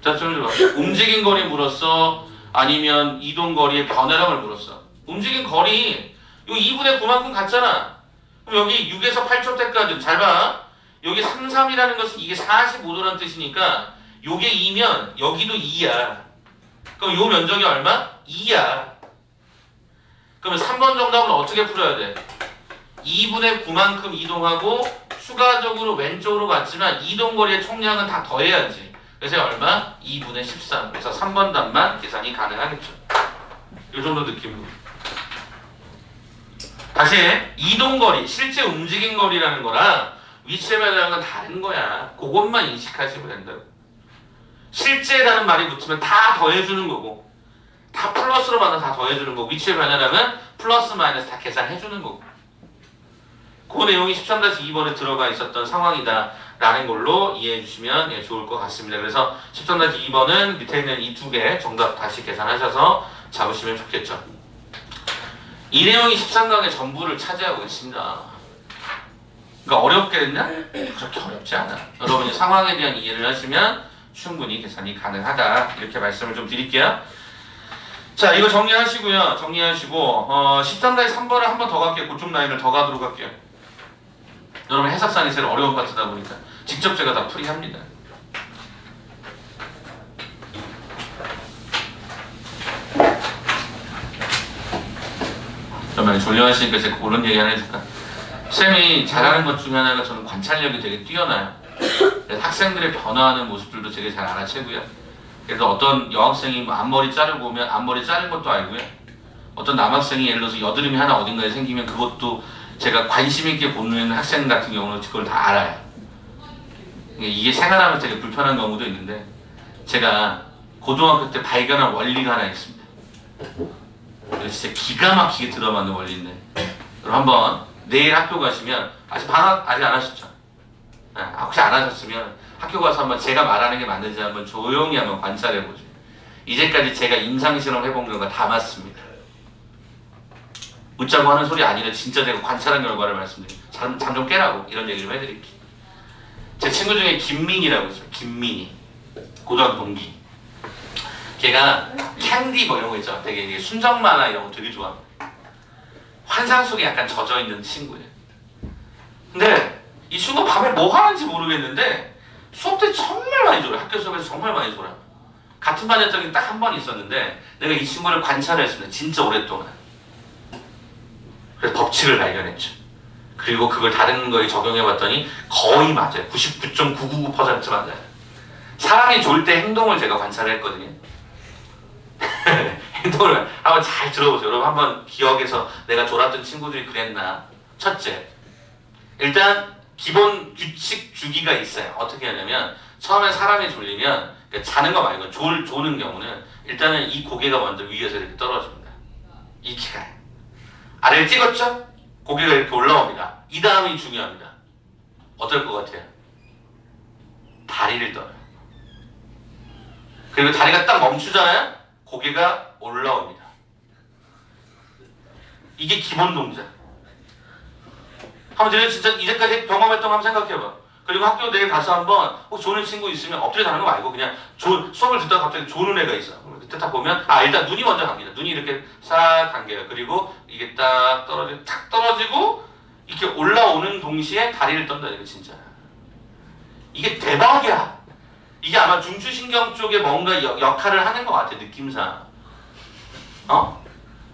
Speaker 1: 자, 좀 봐. 움직인 거리 물었어? 아니면 이동 거리의 변화량을 물었어? 움직인 거리 이거 2분의 9만큼 같잖아. 그럼 여기 6에서 8초 때까지 잘 봐. 여기 33이라는 것은 이게 45도라는 뜻이니까 요게 2면 여기도 2야. 그럼 요 면적이 얼마? 2야. 그러면 3번 정답은 어떻게 풀어야 돼? 2분의 9만큼 이동하고 추가적으로 왼쪽으로 갔지만 이동거리의 총량은 다 더해야지. 그래서 얼마? 2분의 13. 그래서 3번 답만 계산이 가능하겠죠. 요 정도 느낌으로. 다시 이동거리, 실제 움직인 거리라는 거랑 위치의 변화량은 다른 거야. 그것만 인식하시면 된다고. 실제라는 말이 붙으면 다 더해주는 거고 다 플러스로 만나 다 더해주는 거고 위치의 변화량은 플러스 마이너스 다 계산해주는 거고 그 내용이 13-2번에 들어가 있었던 상황이다 라는 걸로 이해해 주시면 좋을 것 같습니다. 그래서 13-2번은 밑에 있는 이 두 개 정답 다시 계산하셔서 잡으시면 좋겠죠. 이 내용이 13강의 전부를 차지하고 있습니다. 그러니까 어렵겠냐? 그렇게 어렵지 않아. 여러분이 상황에 대한 이해를 하시면 충분히 계산이 가능하다. 이렇게 말씀을 좀 드릴게요. 자, 이거 정리하시고요. 정리하시고 13-3번을 한 번 더 갈게요. 고점 라인을 더 가도록 할게요. 여러분 해석상이 제일 어려운 파트다 보니까 직접 제가 다 풀이합니다. 많이 졸려하시니까 제가 그런 얘기 하나 해줄까? 쌤이 잘하는 것 중에 하나가 저는 관찰력이 되게 뛰어나요. 학생들의 변화하는 모습들도 되게 잘 알아채고요. 그래서 어떤 여학생이 앞머리 자르고 오면 앞머리 자른 것도 알고요. 어떤 남학생이 예를 들어서 여드름이 하나 어딘가에 생기면 그것도 제가 관심 있게 보는 학생 같은 경우는 그걸 다 알아요. 이게 생활하면서 되게 불편한 경우도 있는데 제가 고등학교 때 발견한 원리가 하나 있습니다. 진짜 기가 막히게 들어맞는 원리인데 여러분 한번 내일 학교 가시면 아직 방학 아직 안 하셨죠? 혹시 안 하셨으면 학교 가서 한번 제가 말하는 게 맞는지 한번 조용히 한번 관찰해보죠. 이제까지 제가 임상실험 해본 결과 다 맞습니다. 웃자고 하는 소리 아니라 진짜 제가 관찰한 결과를 말씀드릴게요. 잠 좀 깨라고 이런 얘기를 좀 해드릴게요. 제 친구 중에 김민이라고 있어요. 김민이. 고등학교 동기. 걔가 캔디 뭐 이런 거 있죠. 되게 순정 만화 이런 거 되게 좋아. 환상 속에 약간 젖어있는 친구예요. 근데 이 친구 밤에 뭐 하는지 모르겠는데 수업 때 정말 많이 졸아요. 학교 수업에서 정말 많이 졸아요. 같은 반이었던 게 딱 한 번 있었는데 내가 이 친구를 관찰했습니다. 진짜 오랫동안. 그래서 법칙을 발견했죠. 그리고 그걸 다른 거에 적용해봤더니 거의 맞아요. 99.999% 맞아요. 사람이 졸 때 행동을 제가 관찰했거든요. 행동을 한번 잘 들어보세요. 여러분 한번 기억해서 내가 졸았던 친구들이 그랬나. 첫째, 일단 기본 규칙 주기가 있어요. 어떻게 하냐면 처음에 사람이 졸리면 그러니까 자는 거 말고 조는 경우는 일단은 이 고개가 먼저 위에서 이렇게 떨어집니다. 이렇게 아래를 찍었죠? 고개가 이렇게 올라옵니다. 이 다음이 중요합니다. 어떨 것 같아요? 다리를 떨어요. 그리고 다리가 딱 멈추잖아요? 고개가 올라옵니다. 이게 기본 동작. 한번 진짜 이제까지 경험했던 거 한번 생각해봐. 그리고 학교 내일 가서 한번 혹시 조는 친구 있으면 엎드려 자는 거 말고 그냥 수업을 듣다가 갑자기 조는 애가 있어. 그때 딱 보면 일단 눈이 먼저 갑니다. 눈이 이렇게 싹 감겨요. 그리고 이게 딱 떨어지고 이렇게 올라오는 동시에 다리를 떤다. 이거 진짜 이게 대박이야. 이게 아마 중추신경 쪽에 뭔가 역할을 하는 것 같아, 느낌상.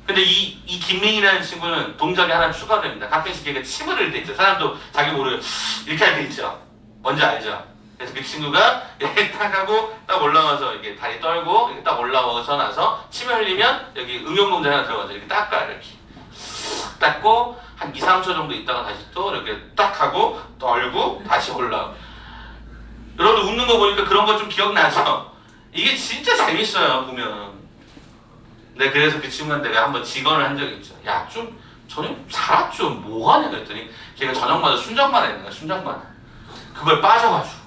Speaker 1: 근데 이 김민이라는 친구는 동작이 하나 추가됩니다. 가끔씩 걔가 침을 흘릴 때 있죠. 사람도 자기 모르게 이렇게 할 때 있죠. 뭔지 알죠? 그래서 그 친구가 이렇게 딱 하고 딱 올라와서 이렇게 다리 떨고 이렇게 딱 올라와서 나서 침을 흘리면 여기 응용 동작 하나 들어가서 이렇게 닦아요. 이렇게 닦고 한 2, 3초 정도 있다가 다시 또 이렇게 딱 하고 떨고 다시 올라오고. 여러분 웃는 거 보니까 그런 거 좀 기억나죠? 이게 진짜 재밌어요, 보면. 네, 그래서 그 친구한테 내가 한번 직언을 한 적이 있죠. 야, 저녁 살았죠. 뭐 하냐 그랬더니 걔가 저녁마다 순정만 했는 거야, 순정만. 그걸 빠져가지고.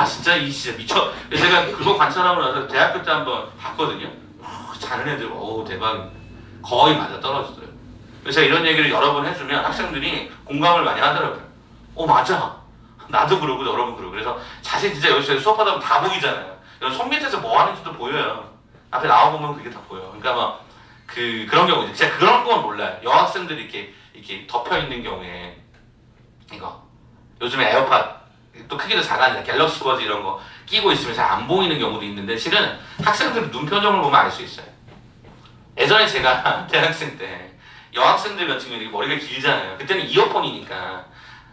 Speaker 1: 진짜 미쳐. 제가 그거 관찰하고 나서 대학교 때 한번 봤거든요. 자는 애들, 대박입니다. 거의 맞아 떨어지더라고요. 그래서 이런 얘기를 여러 번 해주면 학생들이 공감을 많이 하더라고요. 맞아. 나도 그러고 여러분 그러고. 그래서 자신 진짜 여기서 수업하다 보면 다 보이잖아요. 손 밑에서 뭐 하는지도 보여요. 앞에 나와보면 그게 다 보여. 그러니까 그런 경우죠. 제가 그런 건 몰라요. 여학생들이 이렇게 덮여있는 경우에 이거 요즘에 에어팟 또 크기도 작아지니까 갤럭시 버즈 이런 거 끼고 있으면 잘 안 보이는 경우도 있는데 실은 학생들 눈 표정을 보면 알 수 있어요. 예전에 제가 대학생 때 여학생들 같은 경우는 머리가 길잖아요. 그때는 이어폰이니까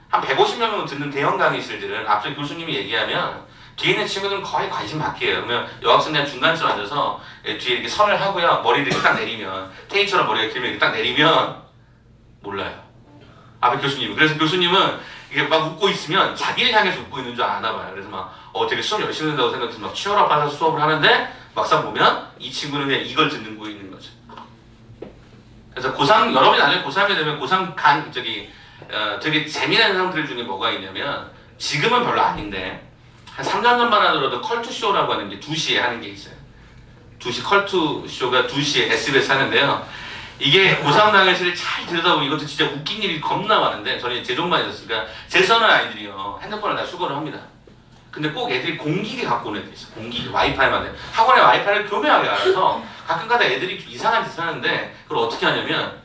Speaker 1: 한 150명 듣는 대형 강의실들은 앞서 교수님이 얘기하면 뒤에 있는 친구들은 거의 관심 밖이에요. 그러면 여학생들 중간쯤 앉아서 뒤에 이렇게 선을 하고요. 머리를 이렇게 딱 내리면 테이처럼 머리가 길면 이렇게 딱 내리면 몰라요. 앞에 교수님. 그래서 교수님은 이게 막 웃고 있으면 자기를 향해서 웃고 있는 줄 아나 봐요. 그래서 되게 수업 열심히 한다고 생각해서 막 치열하게 빠져서 수업을 하는데 막상 보면 이 친구는 그냥 이걸 듣는 거 있는 거죠. 그래서 여러분이 나중에 고3이 되면 되게 재미난 사람들 중에 뭐가 있냐면 지금은 별로 아닌데 한 3년 전만 하더라도 컬투쇼라고 하는 게 2시에 하는 게 있어요. 2시 컬투쇼가 2시에 SBS 하는데요. 이게 고3 강의실을 잘 들여다보면 이것도 진짜 웃긴 일이 겁나 많은데 저는 제종만 있었으니까 제서는 아이들이요. 핸드폰을 다 수거를 합니다. 근데 꼭 애들이 공기계 갖고 오는 애들이 있어. 공기계, 와이파이만. 학원에 와이파이를 교묘하게 알아서 가끔가다 애들이 좀 이상한 짓을 하는데 그걸 어떻게 하냐면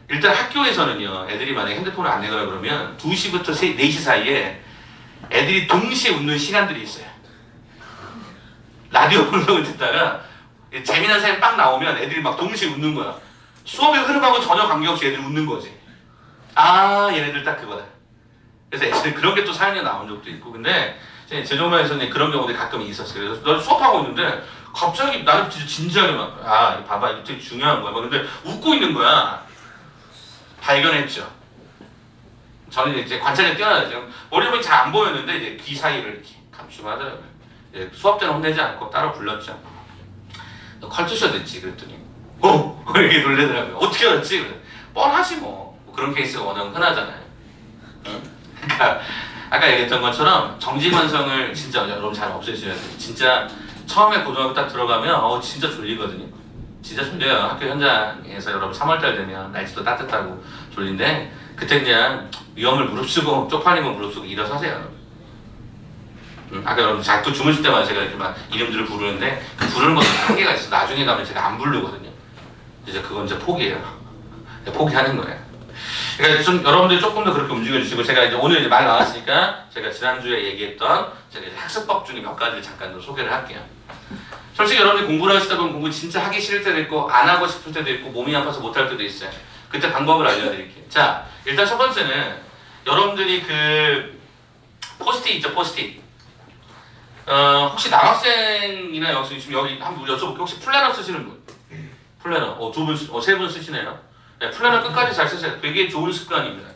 Speaker 1: 일단 학교에서는요. 애들이 만약에 핸드폰을 안 내거나 그러면 2시부터 4시 사이에 애들이 동시에 웃는 시간들이 있어요. 라디오 방송을 듣다가 재미난 사연 빡 나오면 애들이 막 동시에 웃는 거야. 수업의 흐름하고 전혀 관계없이 애들이 웃는 거지. 얘네들 딱 그거다. 그래서 예전에 그런 게 또 사연이 나온 적도 있고. 근데 제종반에서는 그런 경우들이 가끔 있었어요. 그래서 너 수업하고 있는데 갑자기 나를 진짜 진지하게 막 봐봐 이거 되게 중요한 거야. 근데 웃고 있는 거야. 발견했죠. 저는 이제 관찰력이 뛰어나죠. 머리 보면 잘 안 보였는데 이제 귀 사이를 이렇게 감추고 하더라고요. 수업 때는 혼내지 않고 따로 불렀죠. 너 컬투쇼 듣지? 그랬더니 이렇게 놀래더라고요. 어떻게 알았지? 그래. 뻔하지 뭐. 그런 케이스가 워낙 흔하잖아요. 그러니까 아까 얘기했던 것처럼 정지관성을 진짜 여러분 잘 없애셔야 돼요. 진짜 처음에 고등학교 딱 들어가면 진짜 졸리거든요. 진짜 졸려요. 학교 현장에서 여러분 3월달 되면 날씨도 따뜻하고 졸린데 그때 그냥 위험을 무릅쓰고 쪽팔린 거 무릅쓰고 일어서세요. 아까 여러분 자꾸 주무실 때마다 제가 이렇게 막 이름들을 부르는데 그 부르는 것도 한계가 있어서 나중에 가면 제가 안 부르거든요. 이제 그건 이제 포기해요. 포기하는 거예요. 그러니까 좀 여러분들이 조금 더 그렇게 움직여주시고 제가 이제 오늘 이제 말 나왔으니까 제가 지난주에 얘기했던 제가 이제 학습법 중에 몇 가지를 잠깐 좀 소개를 할게요. 솔직히 여러분들이 공부를 하시다 보면 공부 진짜 하기 싫을 때도 있고 안 하고 싶을 때도 있고 몸이 아파서 못 할 때도 있어요. 그때 방법을 알려드릴게요. 자, 일단 첫 번째는 여러분들이 그 포스트잇 있죠, 포스트잇. 혹시 남학생이나 여학생 지금 여기 한번 여쭤볼게요. 혹시 플래너 쓰시는 분? 플래너, 세 분 쓰시네요. 네, 플래너 끝까지 잘 쓰세요. 되게 좋은 습관입니다.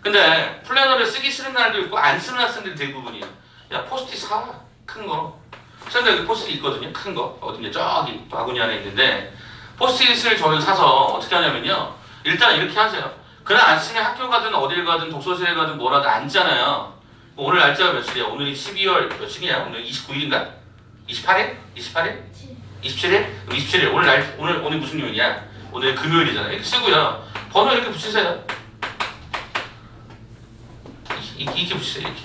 Speaker 1: 근데 플래너를 쓰기 싫은 날도 있고 안 쓰는 학생들이 대부분이에요. 야, 포스트잇 사, 큰 거. 쌤도 여기 포스트잇 있거든요. 큰 거. 어딘데 저기 바구니 안에 있는데 포스트잇을 저는 사서 어떻게 하냐면요. 일단 이렇게 하세요. 그날 아침에 학교 가든 어딜 가든 독서실에 가든 뭐라든 앉잖아요. 오늘 날짜가 며칠이야? 오늘이 12월 며칠이야? 오늘 29일인가? 28일? 28일? 27일? 27일. 오늘 무슨 요일이야? 오늘 금요일이잖아. 이렇게 쓰고요. 번호 이렇게 붙이세요. 이렇게 붙이세요. 이렇게.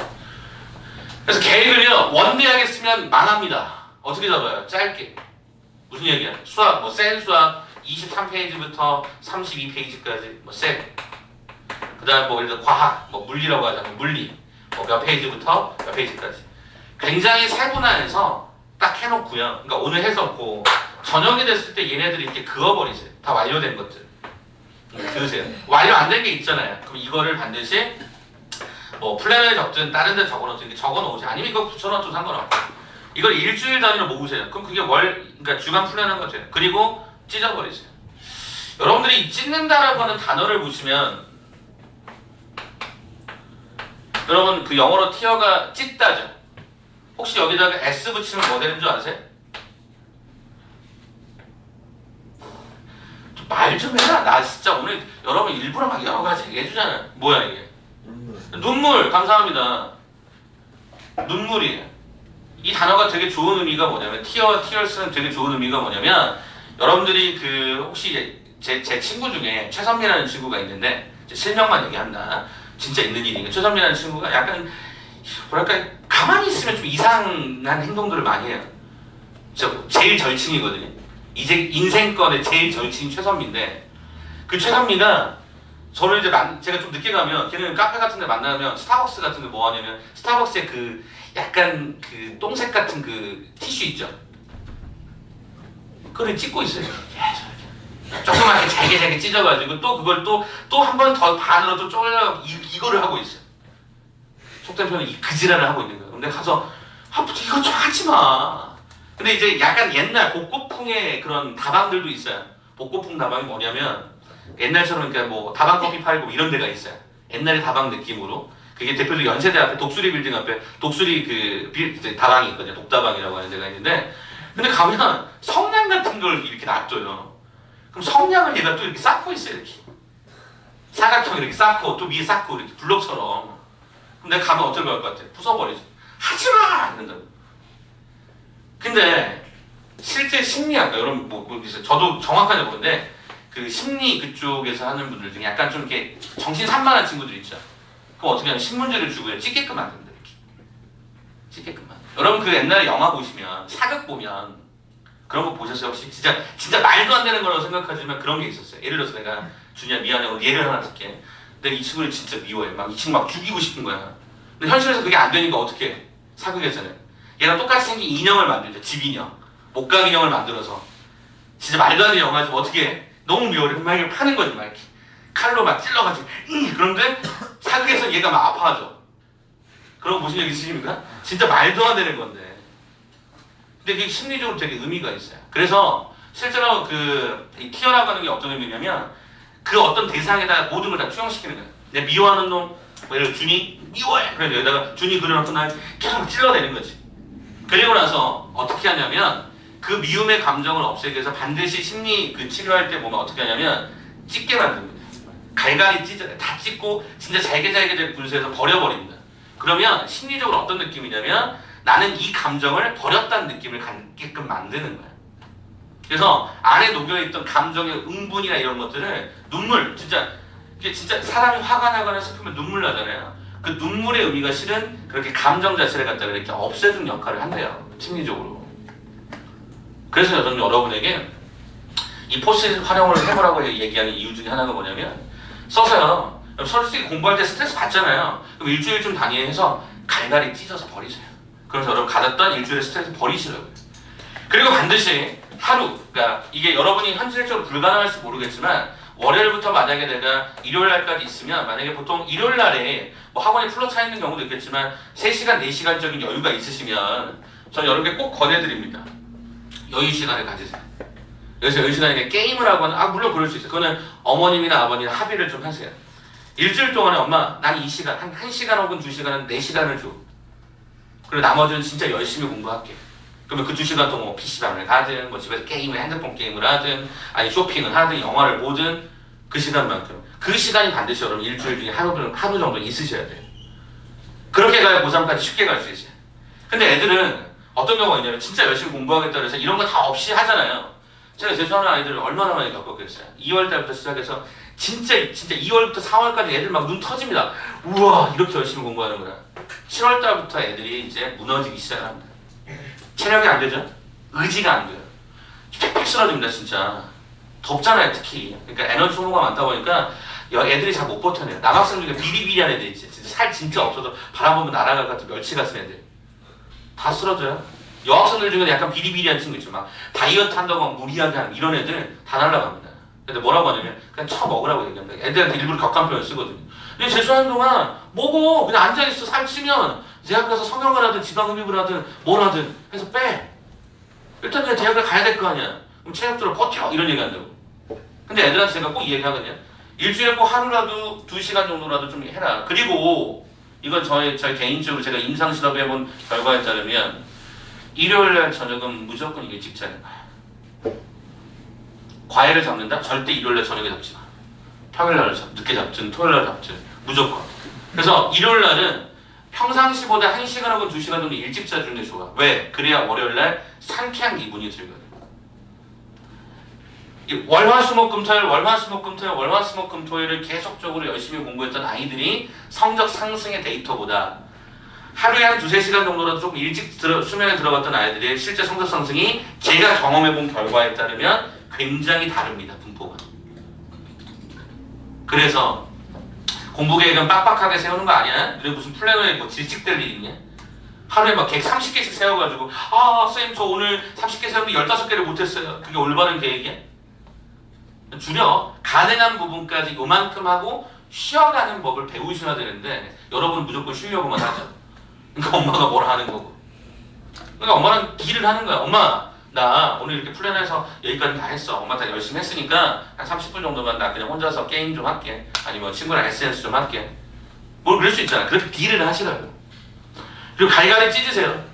Speaker 1: 그래서 계획을요. 원대하게 쓰면 망합니다. 어떻게 잡아요? 짧게. 무슨 얘기야? 수학, 뭐 센 수학 23페이지부터 32페이지까지 뭐 센. 그다음 뭐 예를 들어 과학, 뭐 물리라고 하자면 물리. 뭐 몇 페이지부터 몇 페이지까지. 굉장히 세분화해서 딱 해놓고요. 그러니까 오늘 해석고 저녁이 됐을 때 얘네들이 이렇게 그어버리세요. 다 완료된 것들. 그으세요. 완료 안 된 게 있잖아요. 그럼 이거를 반드시 뭐 플래너에 적든 다른 데 적어놓든 적어놓으세요. 아니면 이거 붙여놔도 상관없고 이걸 일주일 단위로 모으세요. 그럼 그게 그러니까 주간 플래너가 돼요. 그리고 찢어버리세요. 여러분들이 이 찢는다라고 하는 단어를 보시면 여러분 그 영어로 티어가 찢다죠. 혹시 여기다가 S 붙이면 뭐 되는 줄 아세요? 말 좀 해라. 나 진짜 오늘 여러분 일부러 막 여러 가지 얘기해주잖아요. 뭐야 이게? 눈물. 감사합니다. 눈물이에요. 이 단어가 되게 좋은 의미가 뭐냐면 티어스는 되게 좋은 의미가 뭐냐면 여러분들이 그 혹시 제 친구 중에 최선미라는 친구가 있는데 실명만 얘기한다. 진짜 있는 일이니까 최선미라는 친구가 약간 뭐랄까 가만히 있으면 좀 이상한 행동들을 많이 해요. 제일 절친이거든요. 이제 인생권의 제일 절친인 최선미인데 그 최선미가 저를 이제 제가 좀 늦게 가면 걔는 카페 같은 데 만나면 스타벅스 같은 데 뭐 하냐면 스타벅스에 그 약간 그 똥색 같은 그 티슈 있죠. 그걸 찍고 있어요. 조그맣게 잘게 찢어가지고 또 그걸 또 한 번 더 반으로 또 쪼개려 이거를 하고 있어요. 속된 표현은 이 그지랄을 하고 있는 거예요. 근데 가서 이거 좀 하지 마. 근데 이제 약간 옛날 복고풍의 그런 다방들도 있어요. 복고풍 다방이 뭐냐면 옛날처럼 그러니까 뭐 다방 커피 팔고 이런 데가 있어요. 옛날의 다방 느낌으로. 그게 대표적 연세대 앞에 독수리 빌딩 앞에 독수리 그 다방이 있거든요. 독다방이라고 하는 데가 있는데 근데 가면 성냥 같은 걸 이렇게 놔둬요. 그럼 성냥을 얘가 또 이렇게 쌓고 있어요. 이렇게 사각형 이렇게 쌓고 또 위에 쌓고 이렇게 블록처럼. 그럼 내가 가면 어떨 것 같아? 부숴버리지. 하지마! 이런다고. 근데 실제 심리학과 여러분 뭐 있어요. 저도 정확하게 모르는데 그 심리 그쪽에서 하는 분들 중에 약간 좀 이렇게 정신 산만한 친구들 있죠. 그럼 어떻게 하면 신문지를 주고요. 찍게끔 만든다. 이렇게. 찍게끔 만든다. 여러분 그 옛날에 영화 보시면 사극 보면 그런 거 보셨어요? 혹시 진짜 말도 안 되는 거라고 생각하지만 그런 게 있었어요. 예를 들어서 내가 준이야 미안해 오늘 예를 하나 들게. 내가 이 친구를 진짜 미워해. 막 이 친구 막 죽이고 싶은 거야. 근데 현실에서 그게 안 되니까 어떻게 해? 사극에서는 얘랑 똑같이 생긴 인형을 만들죠. 집인형. 목각 인형을 만들어서 진짜 말도 안 되는 영화지 어떻게 해? 너무 미워해. 막 이렇게 파는 거지 막 이렇게. 칼로 막 찔러가지고 그런데 사극에서 얘가 막 아파하죠. 그런 거 보신 적 있으십니까? 진짜 말도 안 되는 건데 근데 이게 심리적으로 되게 의미가 있어요. 그래서 실제로 그 티어라고 하는 게 어떤 의미냐면 그 어떤 대상에다 모든 걸 다 투영시키는 거예요. 내가 미워하는 놈, 뭐 예를 들어 준이 미워해. 그래서 여기다가 준이 그려놓고 날 계속 찔러대는 거지. 그리고 나서 어떻게 하냐면 그 미움의 감정을 없애기 위해서 반드시 심리 그 치료할 때 보면 어떻게 하냐면 찢게 만듭니다. 갈갈이 찢어요. 다 찢고 진짜 잘게 된 분수에서 버려버립니다. 그러면 심리적으로 어떤 느낌이냐면 나는 이 감정을 버렸다는 느낌을 갖게끔 만드는 거야. 그래서 안에 녹여있던 감정의 응분이나 이런 것들을 눈물, 이게 진짜 사람이 화가 나거나 슬프면 눈물 나잖아요. 그 눈물의 의미가 실은 그렇게 감정 자체를 갖다가 이렇게 없애주는 역할을 한대요. 심리적으로. 그래서 저는 여러분에게 이 포스트잇 활용을 해보라고 얘기하는 이유 중에 하나가 뭐냐면 써서요. 솔직히 공부할 때 스트레스 받잖아요. 그럼 일주일쯤 단위해서 갈갈이 찢어서 버리세요. 그래서 여러분 가졌던 일주일의 스트레스 버리시라고요. 그리고 반드시 하루, 그러니까 이게 여러분이 현실적으로 불가능할지 모르겠지만 월요일부터 만약에 내가 일요일 날까지 있으면 만약에 보통 일요일 날에 뭐 학원이 풀로 차 있는 경우도 있겠지만 3시간, 4시간적인 여유가 있으시면 저는 여러분께 꼭 권해드립니다. 여유 시간을 가지세요. 그래서 여유 시간에 게임을 하거나 물론 그럴 수 있어요. 그거는 어머님이나 아버님 합의를 좀 하세요. 일주일 동안에 엄마 난 이 시간 한 1시간 혹은 2시간은 내 시간을 줘. 그리고 나머지는 진짜 열심히 공부할게. 그러면 그 2시간 동안 뭐 PC방을 가든 뭐 집에서 게임을 핸드폰 게임을 하든 아니 쇼핑을 하든 영화를 보든 그 시간만큼 그 시간이 반드시 여러분 일주일 중에 하루 정도 있으셔야 돼요. 그렇게 가야 고3까지 쉽게 갈 수 있어요. 근데 애들은 어떤 경우가 있냐면 진짜 열심히 공부하겠다 그래서 이런 거 다 없이 하잖아요. 제가 재수하는 아이들을 얼마나 많이 겪었겠어요. 2월 달부터 시작해서 진짜 2월부터 4월까지 애들 막 눈 터집니다. 우와 이렇게 열심히 공부하는구나. 7월 달부터 애들이 이제 무너지기 시작합니다. 체력이 안 되죠? 의지가 안 돼요. 팩팩 쓰러집니다 진짜. 덥잖아요 특히. 그러니까 에너지 소모가 많다 보니까 애들이 잘 못 버텨내요. 남학생 중에 비리비리한 애들 있지. 진짜 살 진짜 없어서 바람 보면 날아갈 것 같은 멸치 같은 애들. 다 쓰러져요. 여학생들 중에 약간 비리비리한 친구 있죠. 막 다이어트 한다고 막 무리하게 하는 이런 애들 다 날아갑니다. 근데 뭐라고 하냐면 그냥 쳐먹으라고 얘기합니다. 애들한테 일부러 격한 표현 쓰거든요. 근데 재수하는 동안 먹어. 그냥 앉아있어. 살찌면 대학 가서 성형을 하든 지방흡입을 하든 뭘 하든 해서 빼. 일단 그냥 대학을 가야 될 거 아니야. 그럼 체력적으로 버텨. 이런 얘기 한다고. 근데 애들한테 제가 꼭 이 얘기 하거든요. 일주일에 꼭 하루라도 2시간 정도라도 좀 해라. 그리고 이건 저희 개인적으로 제가 임상실험을 해본 결과에 따르면 일요일날 저녁은 무조건 일찍 자는 거야. 과외를 잡는다? 절대 일요일날 저녁에 잡지 마. 평일날 늦게 잡든 토요일날 잡든 무조건. 그래서 일요일날은 평상시보다 1시간하고 2시간 정도 일찍 자주는 게 좋아. 왜? 그래야 월요일날 상쾌한 기분이 들거든. 월화수목금토일을 계속적으로 열심히 공부했던 아이들이 성적 상승의 데이터보다 하루에 한 2-3시간 정도라도 조금 일찍 수면에 들어갔던 아이들의 실제 성적 상승이 제가 경험해본 결과에 따르면 굉장히 다릅니다. 분포가. 그래서 공부 계획은 빡빡하게 세우는 거 아니야? 그래 무슨 플래너에 뭐 질직될 일이 있냐? 하루에 막 계획 30개씩 세워가지고 선생님 저 오늘 30개 세웠는데 15개를 못했어요. 그게 올바른 계획이야? 줄여. 가능한 부분까지 요만큼 하고 쉬어가는 법을 배우셔야 되는데 여러분은 무조건 쉬려고만 하죠. 그러니까 엄마가 뭘 하는 거고. 그러니까 엄마는 딜을 하는 거야. 엄마 나 오늘 이렇게 플랜해서 여기까지 다 했어. 엄마 다 열심히 했으니까 한 30분 정도만 나 그냥 혼자서 게임 좀 할게. 아니면 친구랑 SNS 좀 할게. 뭘 그럴 수 있잖아. 그렇게 딜을 하시라고. 그리고 갈갈이 찢으세요.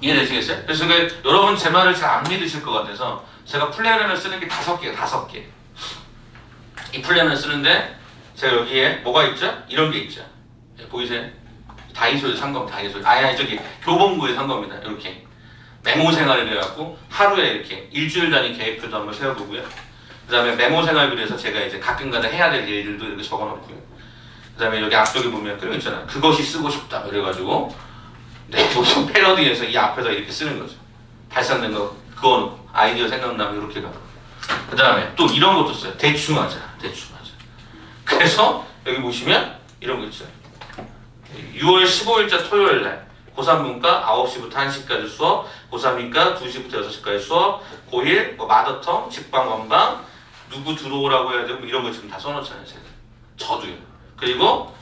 Speaker 1: 이해되시겠어요? 그래서 여러분 제 말을 잘 안 믿으실 것 같아서 제가 플래너를 쓰는 게 5개예요. 5개. 이 플래너를 쓰는데 제가 여기에 뭐가 있죠? 이런 게 있죠. 보이세요? 다이소에서 산 겁니다. 다이소. 아니 저기 교본부에서 산 겁니다. 이렇게 메모 생활을 해갖고 하루에 이렇게 일주일 단위 계획표도 한번 세워보고요. 그 다음에 메모 생활을 해서 제가 이제 가끔가다 해야 될 일들도 이렇게 적어놓고요. 그 다음에 여기 앞쪽에 보면 그런 거 있잖아요. 그것이 쓰고 싶다. 그래가지고 네, 요즘 패러디에서 이 앞에서 이렇게 쓰는 거죠. 발산된 거 그어놓고 아이디어 생각나면 이렇게 가고. 그 다음에 또 이런 것도 써요. 대충 하자. 대충 하자. 그래서 여기 보시면 이런 거 있죠. 6월 15일자 토요일날 고3 문과 9시부터 1시까지 수업, 고3이니까 2시부터 6시까지 수업, 고1 뭐 마더텅, 직방, 원방, 누구 들어오라고 해야 되고 뭐 이런 거 지금 다 써놓잖아요. 제가. 저도요. 그리고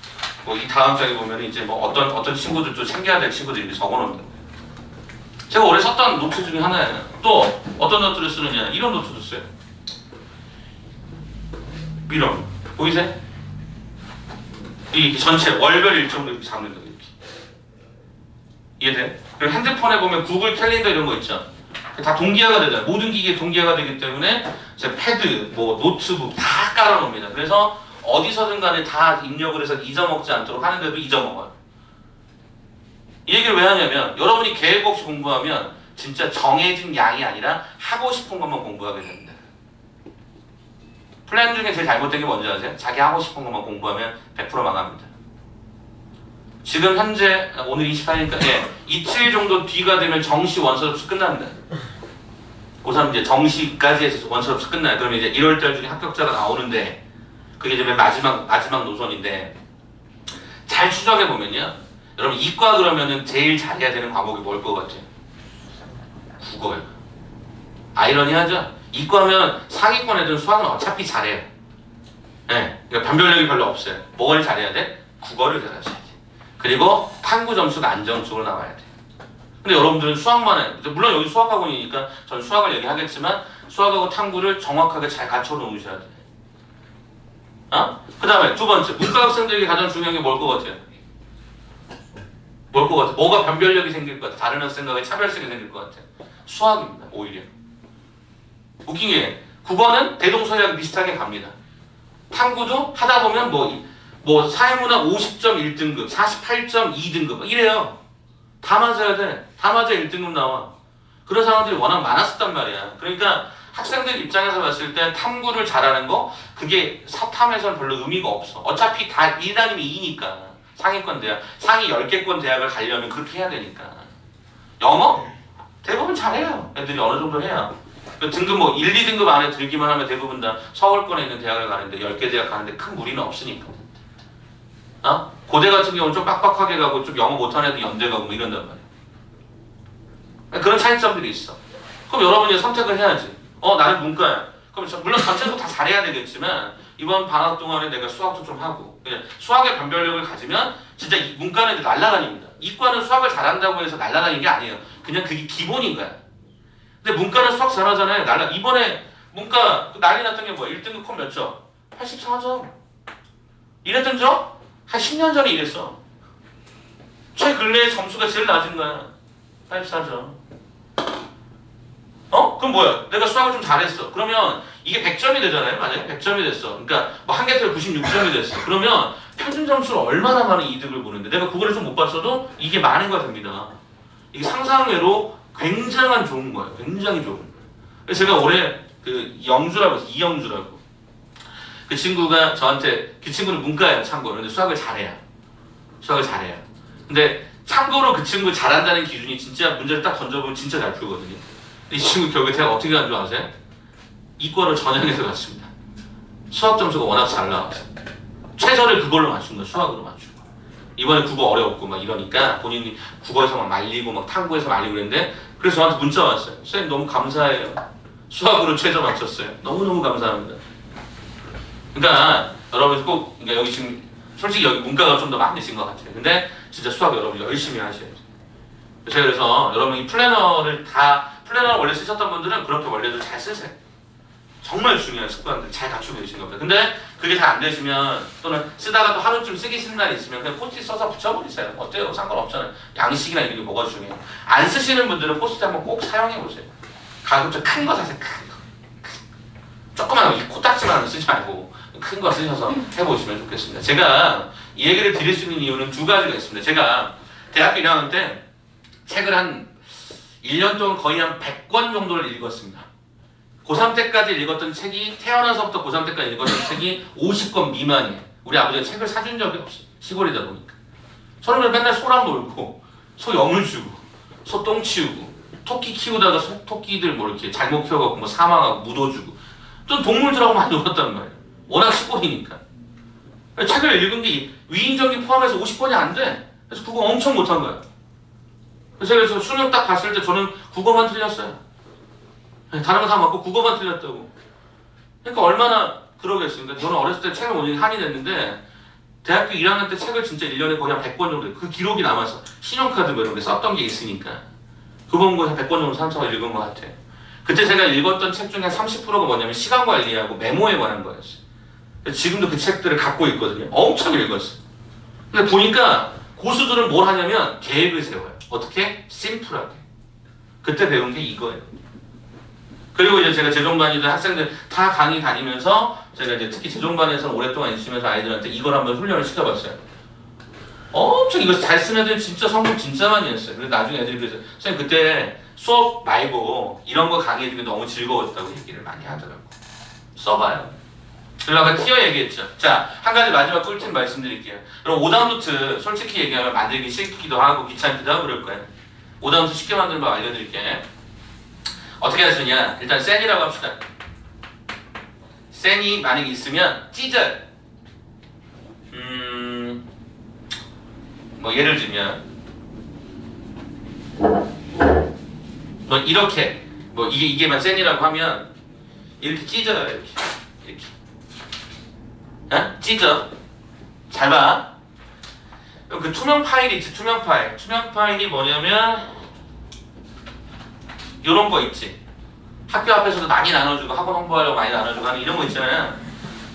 Speaker 1: 뭐 이 다음 장에 보면 이제 뭐 어떤 친구들도 챙겨야 될 친구들이 이렇게 적어놓는다. 제가 올해 썼던 노트 중에 하나예요. 또 어떤 노트를 쓰느냐? 이런 노트도 써요. 이런 보이세요? 이 전체 월별 일정도 이렇게 잡는 거 이렇게. 이해돼? 그리고 핸드폰에 보면 구글 캘린더 이런 거 있죠. 다 동기화가 되잖아요. 모든 기기에 동기화가 되기 때문에 제 패드, 뭐 노트북 다 깔아놓습니다. 그래서 어디서든 간에 다 입력을 해서 잊어먹지 않도록 하는데도 잊어먹어요. 이 얘기를 왜 하냐면 여러분이 계획 없이 공부하면 진짜 정해진 양이 아니라 하고 싶은 것만 공부하게 됩니다. 플랜 중에 제일 잘못된 게 뭔지 아세요? 자기 하고 싶은 것만 공부하면 100% 망합니다. 지금 현재 오늘 24일이니까 이틀 정도 뒤가 되면 정시 원서 접수 끝납니다. 고3 이제 정시까지 해서 원서 접수 끝나요. 그러면 이제 1월달 중에 합격자가 나오는데 그게 이제 맨 마지막 노선인데 잘 추적해 보면요. 여러분 이과 그러면은 제일 잘해야 되는 과목이 뭘 것 같아요? 국어예요. 아이러니하죠? 이과면 상위권 애들은 수학은 어차피 잘해요. 네, 그러니까 변별력이 별로 없어요. 뭘 잘해야 돼? 국어를 잘하셔야 돼. 그리고 탐구 점수가 안정적으로 나와야 돼. 근데 여러분들은 수학만 해요. 물론 여기 수학학원이니까 전 수학을 얘기하겠지만 수학하고 탐구를 정확하게 잘 갖춰 놓으셔야 돼. 그 다음에 두 번째 문과 학생들에게 가장 중요한 게 뭘 것 같아요? 뭘 것 같아? 뭐가 변별력이 생길 것 같아? 다른 학생과의 차별성이 생길 것 같아? 수학입니다. 오히려. 웃긴 게 국어는 대동소이하고 비슷하게 갑니다. 탐구도 하다 보면 뭐 사회문학 50점 1등급, 48.2등급 이래요. 다 맞아야 돼. 다 맞아 1등급 나와. 그런 사람들이 워낙 많았었단 말이야. 그러니까 학생들 입장에서 봤을 때 탐구를 잘하는 거 그게 사탐에서는 별로 의미가 없어. 어차피 다 1 아니면 2니까 상위권 대학, 상위 10개권 대학을 가려면 그렇게 해야 되니까. 영어? 대부분 잘해요. 애들이 어느 정도 해야. 등급 뭐 1, 2등급 안에 들기만 하면 대부분 다 서울권에 있는 대학을 가는데 10개 대학 가는데 큰 무리는 없으니까. 고대 같은 경우는 좀 빡빡하게 가고 좀 영어 못하는 애들 연대 가고 뭐 이런단 말이야. 그런 차이점들이 있어. 그럼 여러분이 선택을 해야지. 나는 문과야. 그럼 물론 전체적으로 다 잘해야 되겠지만 이번 방학 동안에 내가 수학도 좀 하고 수학의 변별력을 가지면 진짜 문과는 이제 날라다닙니다. 이과는 수학을 잘한다고 해서 날라다니는 게 아니에요. 그냥 그게 기본인 거야. 근데 문과는 수학 잘하잖아요. 이번에 문과 난리 났던 게 뭐야? 1등급 콤 몇 점? 84점. 이랬던 적? 한 10년 전에 이랬어. 최근래의 점수가 제일 낮은 거야. 84점. 그럼 뭐야? 내가 수학을 좀 잘했어. 그러면 이게 100점이 되잖아요. 만약에 100점이 됐어. 그러니까 뭐 한 개털 96점이 됐어. 그러면 평균 점수를 얼마나 많은 이득을 보는데 내가 그거를 좀 못 봤어도 이게 많은 거 됩니다. 이게 상상외로 굉장한 좋은 거예요. 굉장히 좋은 거예요. 그래서 제가 올해 그 영주라고 해서 이영주라고 그 친구가 저한테 그 친구는 문과예요. 참고로. 근데 수학을 잘해요. 수학을 잘해요. 근데 참고로 그 친구 잘한다는 기준이 진짜 문제를 딱 던져보면 진짜 잘 풀거든요. 이 친구 결국에 대학 어떻게 간 줄 아세요? 이과를 전형해서 갔습니다. 수학 점수가 워낙 잘 나와서 최저를 그걸로 맞춘 거예요. 수학으로 맞춘 거예요. 이번에 국어 어려웠고 막 이러니까 본인이 국어에서 막 말리고 막 탐구에서 말리고 그랬는데 그래서 저한테 문자 왔어요. 선생님 너무 감사해요. 수학으로 최저 맞췄어요. 너무너무 감사합니다. 그러니까 여러분 꼭 그러니까 여기 지금 솔직히 여기 문과가 좀 더 많으신 것 같아요. 근데 진짜 수학 여러분 열심히 하셔야죠. 제가 그래서 여러분 이 플래너를 원래 쓰셨던 분들은 그렇게 원래도 잘 쓰세요. 정말 중요한 습관들 잘 갖추고 계신 겁니다. 근데 그게 잘 안 되시면 또는 쓰다가 또 하루쯤 쓰기 싫은 날이 있으면 그냥 포스트잇 써서 붙여버리세요. 어때요? 상관없잖아요. 양식이나 이런 게 뭐가 중요해요. 안 쓰시는 분들은 포스트잇 한번 꼭 사용해보세요. 가끔 좀 큰 거 사세요. 큰 거. 조그만 거, 코딱지만 쓰지 말고 큰 거 쓰셔서 해보시면 좋겠습니다. 제가 이 얘기를 드릴 수 있는 이유는 두 가지가 있습니다. 제가 대학교 1학년 때 책을 한 1년 동안 거의 한 100권 정도를 읽었습니다. 고3 때까지 읽었던 책이 태어나서부터 고3 때까지 읽었던 책이 50권 미만이에요. 우리 아버지가 책을 사준 적이 없어요. 시골이다 보니까. 저는 맨날 소랑 놀고 소 염을 주고 소 똥 치우고 토끼 키우다가 토끼들 뭐 이렇게 잘못 키워갖고 뭐 사망하고 묻어주고 또 동물들하고 많이 놀았단 말이에요. 워낙 시골이니까. 책을 읽은 게 위인전기 포함해서 50권이 안 돼. 그래서 그거 엄청 못한 거야. 그래서 수능 딱 봤을 때 저는 국어만 틀렸어요. 다른 거 다 맞고 국어만 틀렸다고. 그러니까 얼마나 그러겠습니까? 저는 어렸을 때 책을 못 읽은 한이 됐는데 대학교 1학년 때 책을 진짜 1년에 거의 한 100권 정도 그 기록이 남아서 신용카드 뭐 이런 게 썼던 게 있으니까 그번 거에 한 100권 정도 삼사가 읽은 것 같아요. 그때 제가 읽었던 책 중에 30%가 뭐냐면 시간 관리하고 메모에 관한 거였어요. 지금도 그 책들을 갖고 있거든요. 엄청 읽었어요. 근데 보니까 고수들은 뭘 하냐면 계획을 세워요. 어떻게? 심플하게. 그때 배운 게 이거예요. 그리고 이제 제가 재종반이든 학생들 다 강의 다니면서 제가 이제 특히 재종반에서는 오랫동안 있으면서 아이들한테 이걸 한번 훈련을 시켜봤어요. 엄청 이거 잘 쓰는 애들 진짜 성공 진짜 많이 했어요. 그래서 나중에 애들이 그래서 선생님 그때 수업 말고 이런 거 강의해주기 너무 즐거웠다고 얘기를 많이 하더라고. 써봐요. 그리고 아까 티어 얘기했죠. 자, 한 가지 마지막 꿀팁 말씀드릴게요. 그럼 오답노트 솔직히 얘기하면 만들기 싫기도 하고 귀찮기도 하고 그럴 거예요. 오답노트 쉽게 만드는 법 알려드릴게요. 어떻게 하시느냐? 일단 센이라고 합시다. 센이 만약에 있으면 찢어요. 뭐 예를 들면 뭐 이렇게 뭐 이게만 센이라고 하면 이렇게 찢어요. 이렇게 찢어. 잘 봐. 그 투명 파일이 있지. 투명 파일이 뭐냐면 이런 거 있지. 학교 앞에서도 많이 나눠주고 학원 홍보하려고 많이 나눠주고 하는 이런 거 있잖아요.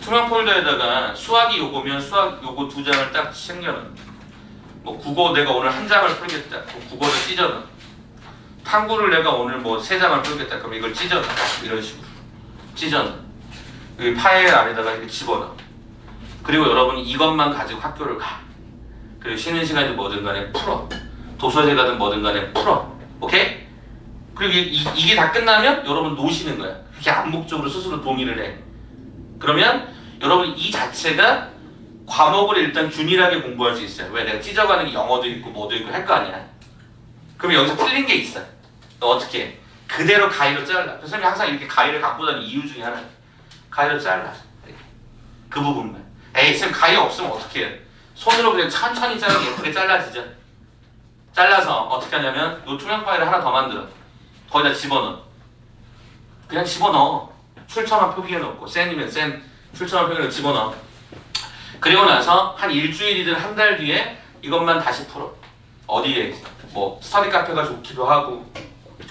Speaker 1: 투명 폴더에다가 수학이 요거면 수학 요거 2장을 딱 챙겨놓는. 뭐 국어 내가 오늘 한 장을 풀겠다. 그럼 국어를 찢어넣어. 탐구를 내가 오늘 뭐 세 장을 풀겠다. 그럼 이걸 찢어넣어. 이런 식으로 찢어넣어. 이 파일 안에다가 이렇게 집어넣어. 그리고 여러분이 이것만 가지고 학교를 가. 그리고 쉬는 시간이든 뭐든 간에 풀어. 도서관에 가든 뭐든 간에 풀어. 오케이? 그리고 이게 다 끝나면 여러분 노시는 거야. 그렇게 암묵적으로 스스로 동의를 해. 그러면 여러분 이 자체가 과목을 일단 균일하게 공부할 수 있어요. 왜? 내가 찢어가는 게 영어도 있고 뭐도 있고 할 거 아니야. 그러면 여기서 틀린 게 있어. 너 어떻게 해? 그대로 가위로 잘라. 선생님이 항상 이렇게 가위를 갖고 다니는 이유 중에 하나야. 가위로 잘라. 그 부분만. 에이 쌤 가위 없으면 어떻게 해? 손으로 그냥 천천히 자르면 예쁘게 잘라지죠. 잘라서 어떻게 하냐면 이 투명 파일을 하나 더 만들어. 거기다 집어넣어. 그냥 집어넣어. 출처만 표기해 놓고 센이면 센 출처만 표기해 놓고 집어넣어. 그리고 나서 한 일주일이든 한 달 뒤에 이것만 다시 풀어. 어디에 뭐 스터디 카페가 좋기도 하고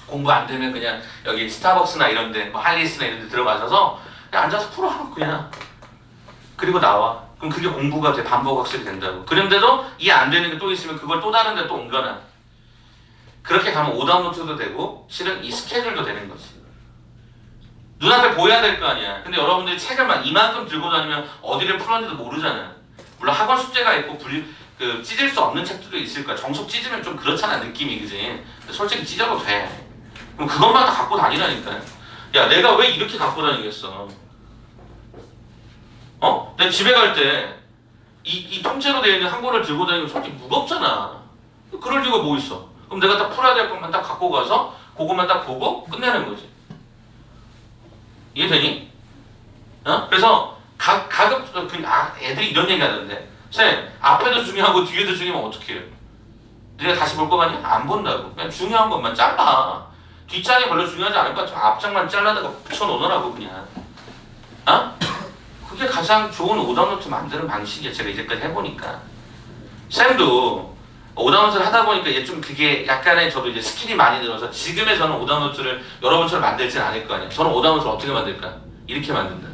Speaker 1: 공부 안 되면 그냥 여기 스타벅스나 이런데 뭐 할리스나 이런데 들어가셔서 그냥 앉아서 풀어 그냥. 그리고 나와. 그럼 그게 공부가 돼. 반복 학습이 된다고. 그런데도 이해 안 되는 게 또 있으면 그걸 또 다른 데 또 옮겨놔. 그렇게 가면 오답 노트도 되고 실은 이 스케줄도 되는 거지. 눈앞에 보여야 될 거 아니야. 근데 여러분들이 책을 막 이만큼 들고 다니면 어디를 풀었는지도 모르잖아. 물론 학원 숙제가 있고 찢을 수 없는 책들도 있을 거야. 정석 찢으면 좀 그렇잖아 느낌이. 그지? 근데 솔직히 찢어도 돼. 그럼 그것만 다 갖고 다니라니까. 야 내가 왜 이렇게 갖고 다니겠어. 내가 집에 갈 때 이 통째로 되어 있는 한 권을 들고 다니면 솔직히 무겁잖아. 그럴 이유가 뭐 있어. 그럼 내가 딱 풀어야 될 것만 딱 갖고 가서 그것만 딱 보고 끝내는 거지. 이해되니? 그래서 가급 애들이 이런 얘기 하는데 쌤 앞에도 중요하고 뒤에도 중요하면 어떻게 해요? 네가 다시 볼 거 아니야? 안 본다고. 그냥 중요한 것만 잘라. 뒷장이 별로 중요하지 않을 것 같으면 앞장만 잘라다가 붙여놓으라고 그냥. 그게 가장 좋은 오답노트 만드는 방식이야. 제가 이제까지 해보니까. 쌤도 오답노트를 하다 보니까 이제 좀 그게 약간의 저도 이제 스킬이 많이 늘어서 지금의 저는 오답노트를 여러분처럼 만들지는 않을 거 아니에요. 저는 오답노트를 어떻게 만들까? 이렇게 만든다.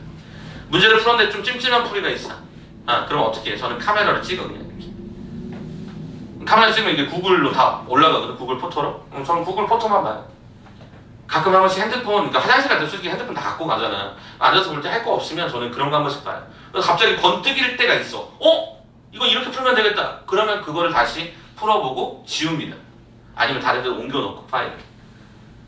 Speaker 1: 문제를 풀었는데 좀 찜찜한 풀이가 있어. 그럼 어떻게 해? 저는 카메라를 찍어 그냥 이렇게. 카메라 찍으면 이게 구글로 다 올라가거든. 구글 포토로. 저는 구글 포토만 봐요. 가끔 한 번씩 핸드폰, 그러니까 화장실 갈 때 솔직히 핸드폰 다 갖고 가잖아. 앉아서 볼 때 할 거 없으면 저는 그런 거 한 번씩 봐요. 그래서 갑자기 번뜩일 때가 있어. 이거 이렇게 풀면 되겠다. 그러면 그거를 다시 풀어보고 지웁니다. 아니면 다른 데로 옮겨놓고 파일을.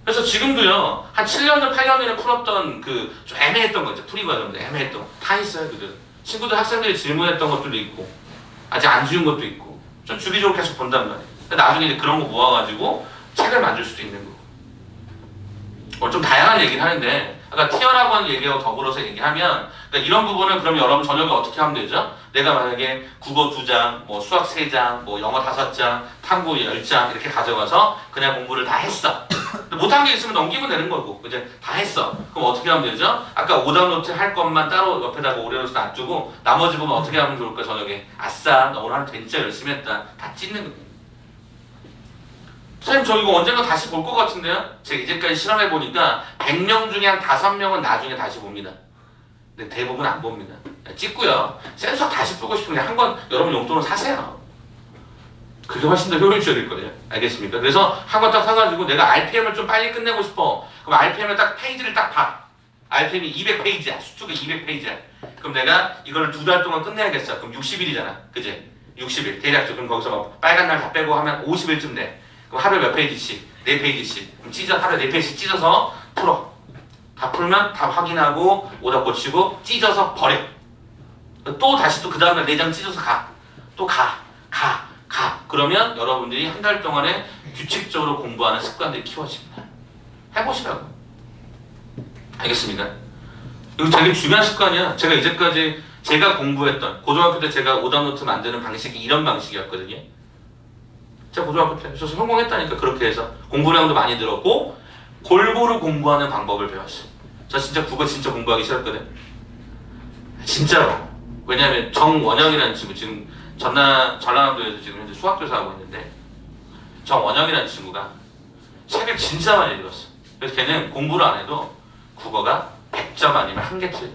Speaker 1: 그래서 지금도요, 한 7년을 8년을 풀었던 좀 애매했던 거 있죠. 풀이 과정도 애매했던 거 다 있어요. 그들. 친구들, 학생들이 질문했던 것들도 있고, 아직 안 지운 것도 있고, 좀 주기적으로 계속 본단 말이에요. 나중에 이제 그런 거 모아가지고 책을 만들 수도 있는 거고. 좀 다양한 얘기를 하는데 아까 티어라고 하는 얘기하고 더불어서 얘기하면 그러니까 이런 부분을 그럼 여러분 저녁에 어떻게 하면 되죠? 내가 만약에 국어 2장, 뭐 수학 3장, 뭐 영어 5장, 탐구 10장 이렇게 가져가서 그냥 공부를 다 했어. 못한 게 있으면 넘기면 되는 거고 이제 다 했어. 그럼 어떻게 하면 되죠? 아까 오답노트 할 것만 따로 옆에다가 오래로서 놔두고 나머지 부분 어떻게 하면 좋을까? 저녁에 아싸 나 오늘 하루 진짜 열심히 했다. 다 찢는 거예요. 선생님 저 이거 언젠가 다시 볼 것 같은데요? 제가 이제까지 실험해보니까 100명 중에 한 5명은 나중에 다시 봅니다. 근데 대부분 안 봅니다. 찍고요. 센서 다시 보고 싶으면 한 권 여러분 용돈을 사세요. 그게 훨씬 더 효율적일 거예요. 알겠습니까? 그래서 한 권 딱 사가지고 내가 RPM을 좀 빨리 끝내고 싶어. 그럼 RPM을 딱 페이지를 딱 봐. RPM이 200페이지야. 수축이 200페이지야. 그럼 내가 이걸 2달 동안 끝내야겠어. 그럼 60일이잖아. 그치? 60일. 대략적으로 그럼 거기서 뭐 빨간 날 다 빼고 하면 50일쯤 돼. 그럼 하루에 몇 페이지씩? 4페이지씩. 그럼 하루에 4페이지씩 찢어서 풀어. 다 풀면 다 확인하고 오답 고치고 찢어서 버려. 또 다시 또 그 다음날 4장 찢어서 가. 또 가. 그러면 여러분들이 한 달 동안에 규칙적으로 공부하는 습관들이 키워집니다. 해보시라고. 알겠습니까? 이거 되게 중요한 습관이야. 제가 이제까지 제가 공부했던 고등학교 때 제가 오답노트 만드는 방식이 이런 방식이었거든요. 제가 고등학교 때 그래서 성공했다니까. 그렇게 해서 공부량도 많이 늘었고 골고루 공부하는 방법을 배웠어요. 저 진짜 국어 진짜 공부하기 싫었거든. 진짜로. 왜냐하면 정원영이라는 친구 지금 전라남도에서 지금 현재 수학교사 하고 있는데 정원영이라는 친구가 책을 진짜 많이 읽었어. 그래서 걔는 공부를 안 해도 국어가 100점 아니면 한 개 틀려.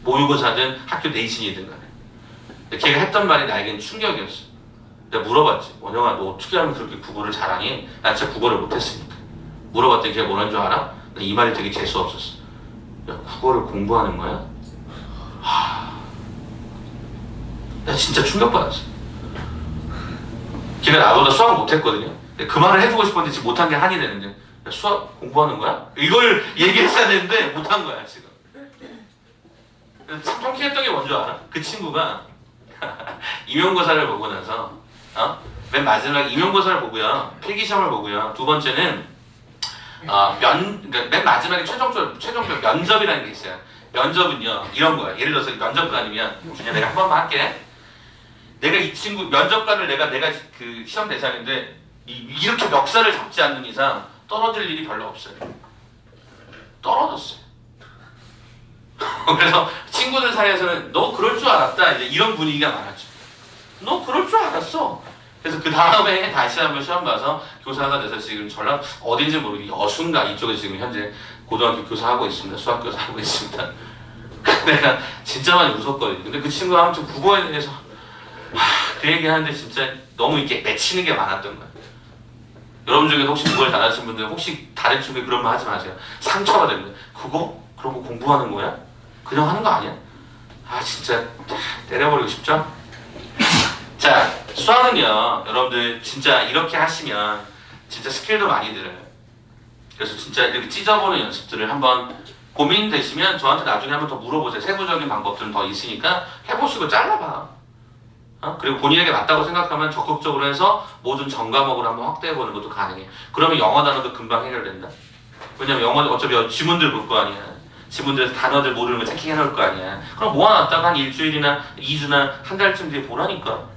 Speaker 1: 모의고사든 학교 내신이든 간에. 걔가 했던 말이 나에겐 충격이었어. 내가 물어봤지. 원영아, 너 어떻게 하면 그렇게 국어를 잘하니? 나 진짜 국어를 못했으니까. 물어봤더니 걔가 뭐라는 줄 알아? 이 말이 되게 재수 없었어. 야, 국어를 공부하는 거야? 나 진짜 충격받았어. 걔가 나보다 수학 못했거든요. 그 말을 해주고 싶었는데 지금 못한 게 한이 되는데, 야, 수학 공부하는 거야? 이걸 얘기했어야 되는데 못한 거야 지금. 참 통쾌했던 게 뭔지 알아? 그 친구가 임용고사를 보고 나서 맨 마지막 임용고사를 보고요, 필기시험을 보고요, 두 번째는 그러니까 맨 마지막에 최종적 면접이라는 게 있어요. 면접은요 이런 거야. 예를 들어서 면접관이면 준야 내가 한 번만 할게. 내가 이 친구 면접관을 내가 그 시험 대상인데 이렇게 멱살을 잡지 않는 이상 떨어질 일이 별로 없어요. 떨어졌어요. 그래서 친구들 사이에서는 너 그럴 줄 알았다 이제 이런 분위기가 많았죠. 너 그럴 줄 알았어. 그래서 그 다음에 다시 한번 시험 봐서 교사가 돼서 지금 전남 어딘지 모르게 여수인가 이쪽에 지금 현재 고등학교 교사하고 있습니다. 수학 교사하고 있습니다. 내가 진짜 많이 웃었거든요. 근데 그 친구가 아무튼 국어에 대해서 그 얘기하는데 진짜 너무 이렇게 맺히는 게 많았던 거예요. 여러분 중에 혹시 국어를 잘하시는 분들 혹시 다른 친구에 그런 말 하지 마세요. 상처가 됩니다. 그거? 그런 거 공부하는 거야? 그냥 하는 거 아니야? 진짜 때려버리고 싶죠? 자, 수학은요 여러분들 진짜 이렇게 하시면 진짜 스킬도 많이 들어요. 그래서 진짜 이렇게 찢어보는 연습들을 한번 고민되시면 저한테 나중에 한번 더 물어보세요. 세부적인 방법들은 더 있으니까 해보시고 잘라봐. 그리고 본인에게 맞다고 생각하면 적극적으로 해서 모든 전과목을 한번 확대해보는 것도 가능해. 그러면 영어 단어도 금방 해결된다. 왜냐면 영어는 어차피 지문들 볼 거 아니야. 지문들에서 단어들 모르는 거 체킹해놓을 거 아니야. 그럼 모아놨다가 한 일주일이나 2주나 한 달쯤 뒤에 보라니까.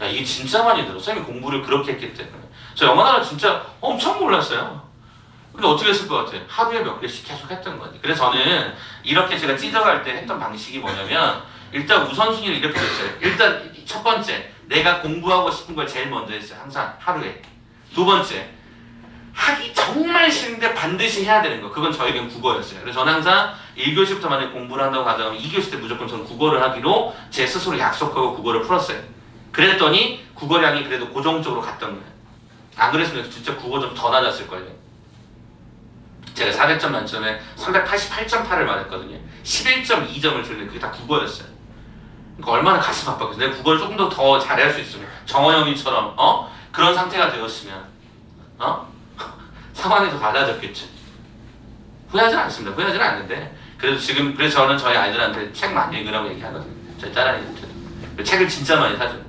Speaker 1: 야, 이게 진짜 많이 들어. 쌤이 공부를 그렇게 했기 때문에. 저 영어 단어 진짜 엄청 몰랐어요. 근데 어떻게 했을 것 같아? 하루에 몇 개씩 계속 했던 거지. 그래서 저는 이렇게 제가 찢어갈 때 했던 방식이 뭐냐면 일단 우선순위를 이렇게 했어요. 일단 첫 번째, 내가 공부하고 싶은 걸 제일 먼저 했어요. 항상 하루에. 두 번째, 하기 정말 싫은데 반드시 해야 되는 거. 그건 저에겐 국어였어요. 그래서 저는 항상 1교시부터 만약에 공부를 한다고 가정하면 2교시 때 무조건 저는 국어를 하기로 제 스스로 약속하고 국어를 풀었어요. 그랬더니 국어량이 그래도 고정적으로 갔던 거예요. 안 그랬으면 진짜 국어 좀 더 낮았을걸요. 제가 400점 만점에 388.8을 맞았거든요. 11.2점을 줄였는데 그게 다 국어였어요. 그러니까 얼마나 가슴 아팠겠어요. 내가 국어를 조금 더 잘할 수 있으면 정원영이처럼 그런 상태가 되었으면 상황이 더 달라졌겠죠. 후회하지는 않습니다. 후회하지는 않는데 그래서 저는 저희 아이들한테 책 많이 읽으라고 얘기하거든요. 저희 딸아이들한테 책을 진짜 많이 사줘요.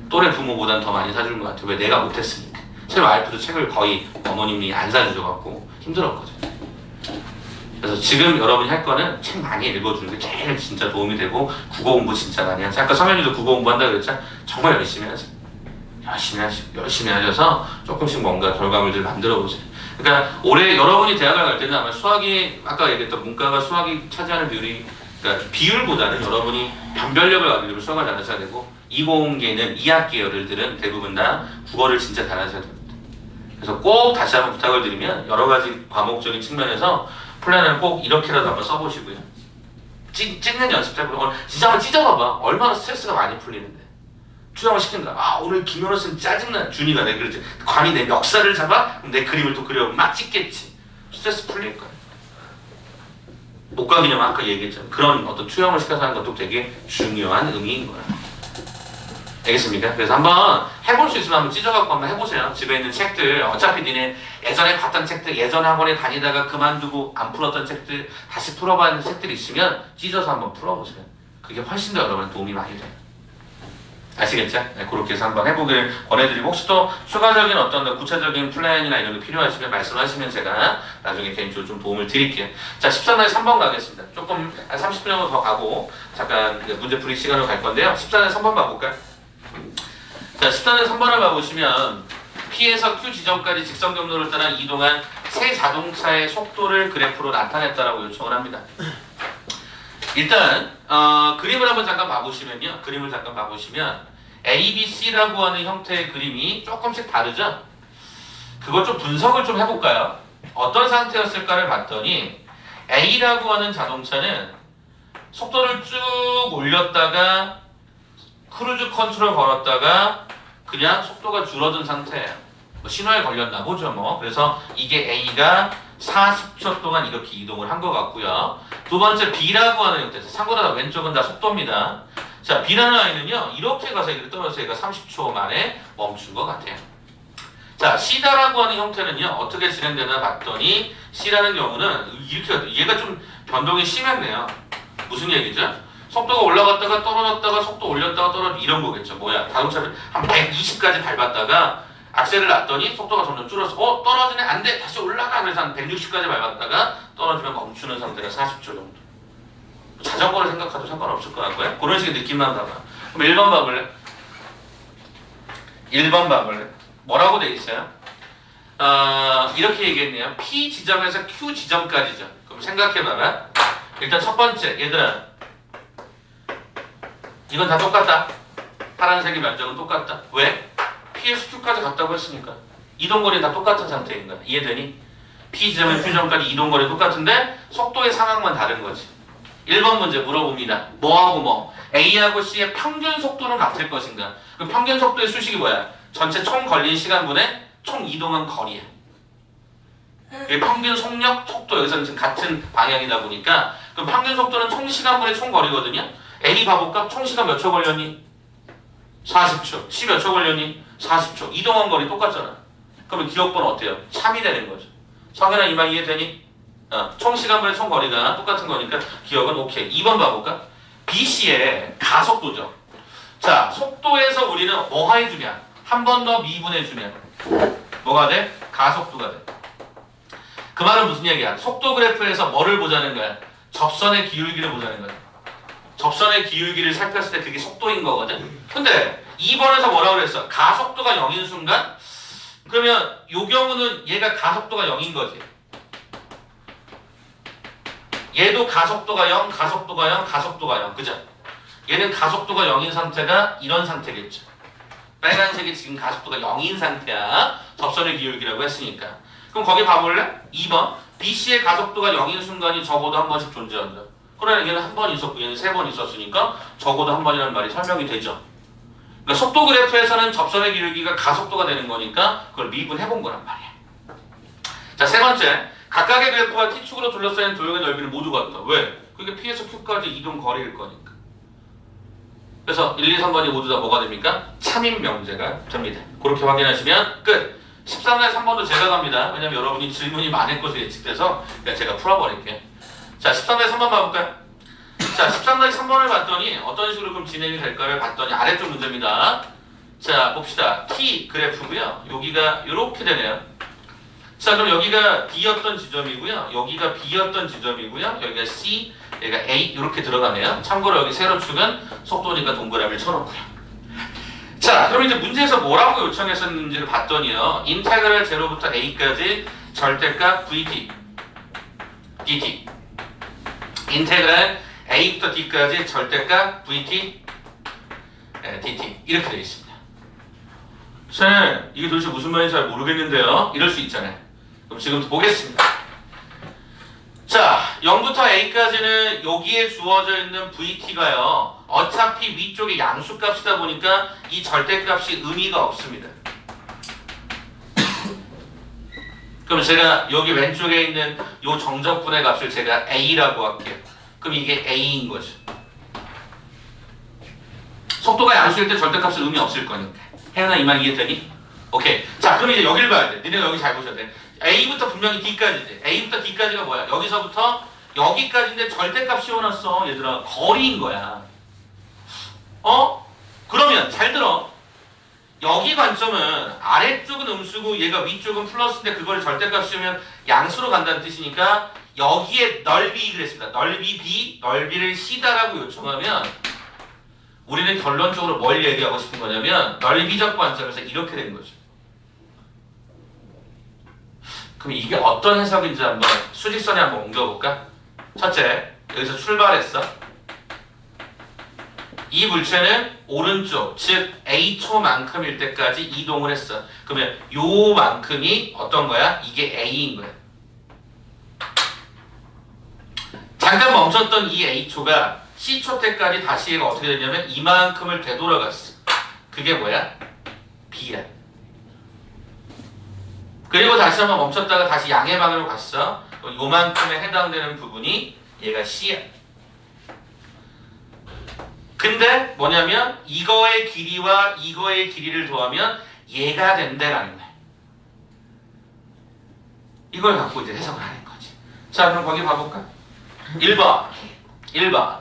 Speaker 1: 또래 부모보다는 더 많이 사주는 것 같아요. 왜? 내가 못했으니까. 제 와이프도 책을 거의 어머님이 안 사주셔갖고 힘들었거든요. 그래서 지금 여러분이 할 거는 책 많이 읽어주는 게 제일 진짜 도움이 되고 국어 공부 진짜 많이 하세요. 아까 성현이도 국어 공부한다고 그랬잖아. 정말 열심히 하세요. 열심히 하셔서 조금씩 뭔가 결과물들을 만들어 보세요. 그러니까 올해 여러분이 대학을 갈 때는 아마 수학이 아까 얘기했던 문과가 수학이 차지하는 비율이 그러니까 비율보다는 여러분이 변별력을 가지고 위해서 수학을 잘하셔야 되고 20계는 2학 계열들은 대부분 다 국어를 진짜 잘하셔야 됩니다. 그래서 꼭 다시 한번 부탁을 드리면 여러 가지 과목적인 측면에서 플랜을 꼭 이렇게라도 한번 써보시고요. 찍는 연습 해보고 진짜 한번 찢어봐봐. 얼마나 스트레스가 많이 풀리는데. 추정을 시킨다. 오늘 김현우 쌤 짜증나. 준이가 내 그러지. 감히 내 멱살을 잡아? 그럼 내 그림을 또 그려. 막 찍겠지. 스트레스 풀릴 거야. 목과 기념 아까 얘기했잖아. 그런 어떤 투영을 시켜서 하는 것도 되게 중요한 의미인 거야. 알겠습니까? 그래서 한번 해볼 수 있으면 한번 찢어갖고 한번 해보세요. 집에 있는 책들, 어차피 니네 예전에 봤던 책들, 예전 학원에 다니다가 그만두고 안 풀었던 책들, 다시 풀어봤는 책들이 있으면 찢어서 한번 풀어보세요. 그게 훨씬 더 여러분한테 도움이 많이 돼요. 아시겠죠? 네, 그렇게 해서 한번 해보길 권해드리고 혹시 또 추가적인 어떤 구체적인 플랜이나 이런 거 필요하시면 말씀하시면 제가 나중에 개인적으로 좀 도움을 드릴게요. 자, 14날 3번 가겠습니다. 조금 한 30분 정도 더 가고 잠깐 문제풀이 시간으로 갈 건데요. 14날 3번 봐볼까요? 자, 14날 3번을 봐보시면 P에서 Q 지점까지 직선 경로를 따라 이동한 새 자동차의 속도를 그래프로 나타냈다라고 요청을 합니다. 일단 그림을 한번 잠깐 봐보시면요. 그림을 잠깐 봐보시면 A, B, C라고 하는 형태의 그림이 조금씩 다르죠? 그걸 좀 분석을 좀 해볼까요? 어떤 상태였을까를 봤더니 A라고 하는 자동차는 속도를 쭉 올렸다가 크루즈 컨트롤 걸었다가 그냥 속도가 줄어든 상태예요. 뭐 신호에 걸렸나 보죠 뭐. 그래서 이게 A가 40초 동안 이렇게 이동을 한 것 같고요. 두 번째 B라고 하는 형태에서 참고로 다 왼쪽은 다 속도입니다. 자, B라는 아이는요 이렇게 가서 이렇게 떨어져서 얘가 30초 만에 멈춘 것 같아요. 자, C다라고 하는 형태는요 어떻게 진행되나 봤더니 C라는 경우는 이렇게 얘가 좀 변동이 심했네요. 무슨 얘기죠? 속도가 올라갔다가 떨어졌다가 속도 올렸다가 떨어졌다 이런 거겠죠. 뭐야, 자동차를 한 120까지 밟았다가 악셀을 놨더니 속도가 점점 줄어서 떨어지네, 안 돼, 다시 올라가. 그래서 한 160까지 밟았다가 떨어지면 멈추는 상태가 40초 정도. 자전거를 생각해도 상관없을 것 같고요. 그런 식의 느낌만 봐봐. 그럼 1번 봐볼래? 1번 봐볼래? 뭐라고 돼 있어요? 이렇게 얘기했네요. P 지점에서 Q 지점까지죠. 그럼 생각해봐봐. 일단 첫 번째, 얘들아, 이건 다 똑같다. 파란색의 면적은 똑같다. 왜? P에서 Q까지 갔다고 했으니까 이동거리 다 똑같은 상태인 거야. 이해되니? P 지점에서 Q 지점까지 이동거리 똑같은데 속도의 상황만 다른 거지. 1번 문제 물어봅니다. 뭐하고 뭐? A하고 C의 평균 속도는 같을 것인가? 그럼 평균 속도의 수식이 뭐야? 전체 총 걸린 시간분의 총 이동한 거리야. 이게 평균 속력, 속도, 여기서는 지금 같은 방향이다 보니까 그럼 평균 속도는 총 시간분의 총 거리거든요. A 봐볼까? 총 시간 몇 초 걸렸니? 40초. C 몇 초 걸렸니? 40초. 이동한 거리 똑같잖아. 그러면 기억번호 어때요? 3이 되는 거죠. 성현아, 이 말 이해되니? 총 시간분의 총 거리가 똑같은 거니까 기억은 오케이. 2번 봐볼까? BC의 가속도죠. 자, 속도에서 우리는 뭐 해주냐? 한 번 더 미분해주면 뭐가 돼? 가속도가 돼. 그 말은 무슨 얘기야? 속도 그래프에서 뭐를 보자는 거야? 접선의 기울기를 보자는 거야. 접선의 기울기를 살폈을 때 그게 속도인 거거든. 근데 2번에서 뭐라고 그랬어? 가속도가 0인 순간? 그러면 이 경우는 얘가 가속도가 0인 거지. 얘도 가속도가 0, 가속도가 0, 가속도가 0. 그죠? 얘는 가속도가 0인 상태가 이런 상태겠죠. 빨간색이 지금 가속도가 0인 상태야. 접선의 기울기라고 했으니까. 그럼 거기 봐볼래? 2번. BC의 가속도가 0인 순간이 적어도 한 번씩 존재한다. 그러나 얘는 한 번 있었고 얘는 3번 있었으니까 적어도 한 번이라는 말이 설명이 되죠. 그러니까 속도 그래프에서는 접선의 기울기가 가속도가 되는 거니까 그걸 미분해 본 거란 말이야. 자, 세 번째. 각각의 그래프와 T축으로 둘러싸인 도형의 넓이를 모두 같다. 왜? 그게 P에서 Q까지 이동 거리일 거니까. 그래서 1, 2, 3번이 모두 다 뭐가 됩니까? 참인 명제가 됩니다. 그렇게 확인하시면 끝. 13날 3번도 제가 갑니다. 왜냐면 여러분이 질문이 많을 것으로 예측돼서 그냥 제가 풀어버릴게요. 자, 13날 3번 봐볼까요? 자, 13날 3번을 봤더니 어떤 식으로 그럼 진행이 될까를 봤더니 아래쪽 문제입니다. 자, 봅시다. T 그래프고요. 여기가 이렇게 되네요. 자, 그럼 여기가 B였던 지점이고요. 여기가 B였던 지점이고요. 여기가 C, 여기가 A 이렇게 들어가네요. 참고로 여기 세로축은 속도니까 동그라미를 쳐놓고요. 자, 그럼 이제 문제에서 뭐라고 요청했었는지를 봤더니요. 인테그랄 0부터 A까지 절대값 VT, dt. 인테그랄 A부터 D까지 절대값 VT, dt. 이렇게 되어 있습니다. 쌤, 이게 도대체 무슨 말인지 잘 모르겠는데요. 이럴 수 있잖아요. 그럼 지금부터 보겠습니다. 자, 0부터 A까지는 여기에 주어져 있는 VT가요. 어차피 위쪽에 양수값이다 보니까 이 절대값이 의미가 없습니다. 그럼 제가 여기 왼쪽에 있는 이 정적분의 값을 제가 A라고 할게요. 그럼 이게 A인 거죠. 속도가 양수일 때 절대값은 의미 없을 거니까. 혜연아, 이 말 이해되니? 오케이. 자, 그럼 이제 여기를 봐야 돼. 니네가 여기 잘 보셔야 돼. A부터 분명히 D까지지. A부터 D까지가 뭐야? 여기서부터 여기까지인데 절대값 씌워놨어. 얘들아, 거리인 거야. 그러면 잘 들어. 여기 관점은 아래쪽은 음수고 얘가 위쪽은 플러스인데 그걸 절대값 씌우면 양수로 간다는 뜻이니까 여기에 넓이 그랬습니다. 넓이 B, 넓이를 C다라고 요청하면 우리는 결론적으로 뭘 얘기하고 싶은 거냐면 넓이적 관점에서 이렇게 된 거죠. 그럼 이게 어떤 해석인지 한번 수직선에 한번 옮겨볼까? 첫째, 여기서 출발했어. 이 물체는 오른쪽, 즉 A초만큼일 때까지 이동을 했어. 그러면 요만큼이 어떤 거야? 이게 A인 거야. 잠깐 멈췄던 이 A초가 C초 때까지 다시 얘가 어떻게 됐냐면 이만큼을 되돌아갔어. 그게 뭐야? B야. 그리고 다시 한번 멈췄다가 다시 양의 방향으로 갔어. 요만큼에 해당되는 부분이 얘가 C야. 근데 뭐냐면 이거의 길이와 이거의 길이를 더하면 얘가 된다라는 거야. 이걸 갖고 이제 해석을 하는 거지. 자, 그럼 거기 봐볼까? 1번.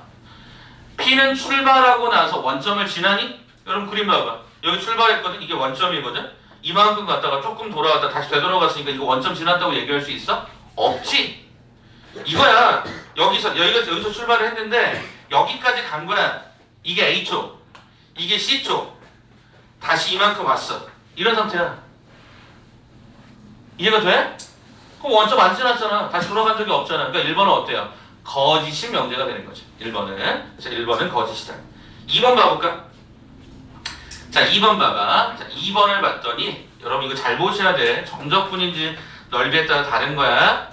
Speaker 1: P는 출발하고 나서 원점을 지나니? 여러분 그림 봐봐. 여기 출발했거든. 이게 원점이거든. 이만큼 갔다가 조금 돌아왔다 다시 되돌아갔으니까 이거 원점 지났다고 얘기할 수 있어? 없지. 이거야. 여기서 출발을 했는데 여기까지 간 거야. 이게 A쪽, 이게 C쪽. 다시 이만큼 왔어. 이런 상태야. 이해가 돼? 그럼 원점 안 지났잖아. 다시 돌아간 적이 없잖아. 그러니까 1번은 어때요? 거짓이 명제가 되는 거죠. 1번은. 자, 1번은 거짓이다. 2번 봐볼까? 자, 2번 봐봐. 자, 2번을 봤더니 여러분 이거 잘 보셔야 돼. 정적분인지 넓이에 따라 다른 거야.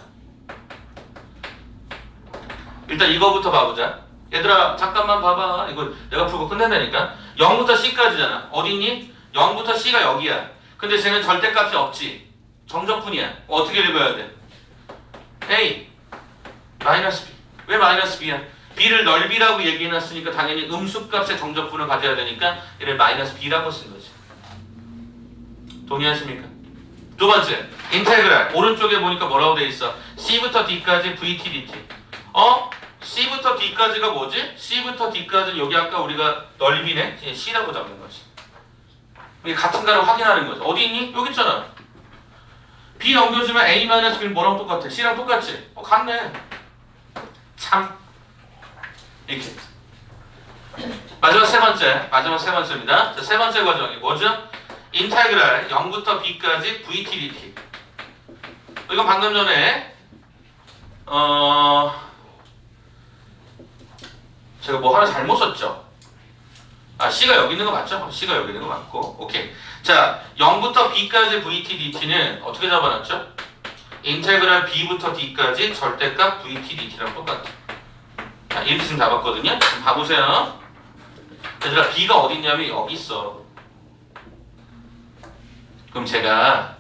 Speaker 1: 일단 이거부터 봐보자. 얘들아 잠깐만 봐봐. 이거 내가 풀고 끝낸다니까. 0부터 C까지잖아. 어딨니? 0부터 C가 여기야. 근데 쟤는 절대값이 없지. 정적분이야. 어떻게 읽어야 돼? A 마이너스 B. 왜 마이너스 B야? B를 넓이라고 얘기해놨으니까 당연히 음수값의 정적분을 가져야 되니까 얘를 마이너스 B라고 쓴 거지. 동의하십니까? 두 번째, 인테그랄. 오른쪽에 보니까 뭐라고 돼 있어? C부터 D까지 VT dt. C부터 D까지가 뭐지? C부터 D까지는 여기 아까 우리가 넓이네? C라고 잡는 거지. 이게 같은가를 확인하는 거지. 어디 있니? 여기 있잖아. B 넘겨주면 A-B는 뭐랑 똑같아? C랑 똑같지? 같네. 참. 이렇게. 마지막 세 번째입니다. 자, 세 번째 과정이 뭐죠? 인테그랄 0부터 B까지 VT dt. 이건 방금 전에 제가 뭐 하나 잘못 썼죠? C가 여기 있는 거 맞죠? C가 여기 있는 거 맞고. 오케이. 자, 0부터 B까지 VT dt는 어떻게 잡아놨죠? 인테그랄 B부터 D까지 절대값 VT dt랑 똑같아. 자, 이렇게 지금 잡았거든요? 그럼 봐보세요. 얘들아, B가 어디 있냐면 여기 있어. 그럼 제가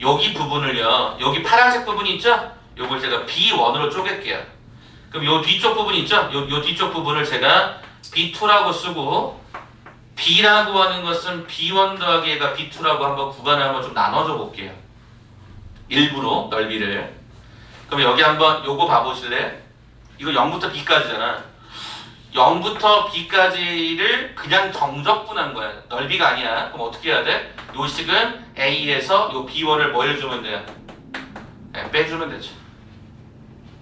Speaker 1: 여기 부분을요, 여기 파란색 부분 있죠? 요걸 제가 B1으로 쪼갤게요. 그럼 요 뒤쪽 부분 있죠? 요 뒤쪽 부분을 제가 B2라고 쓰고, B라고 하는 것은 B1 더하기 얘가 B2라고 한번 구간을 한번 좀 나눠줘 볼게요. 일부러 넓이를. 그럼 여기 한번 요거 봐보실래요? 이거 0부터 B까지잖아. 0부터 B까지를 그냥 정적분한 거야. 넓이가 아니야. 그럼 어떻게 해야 돼? 요 식은 A에서 요 B1을 뭐 해주면 돼요? 네, 빼주면 되죠.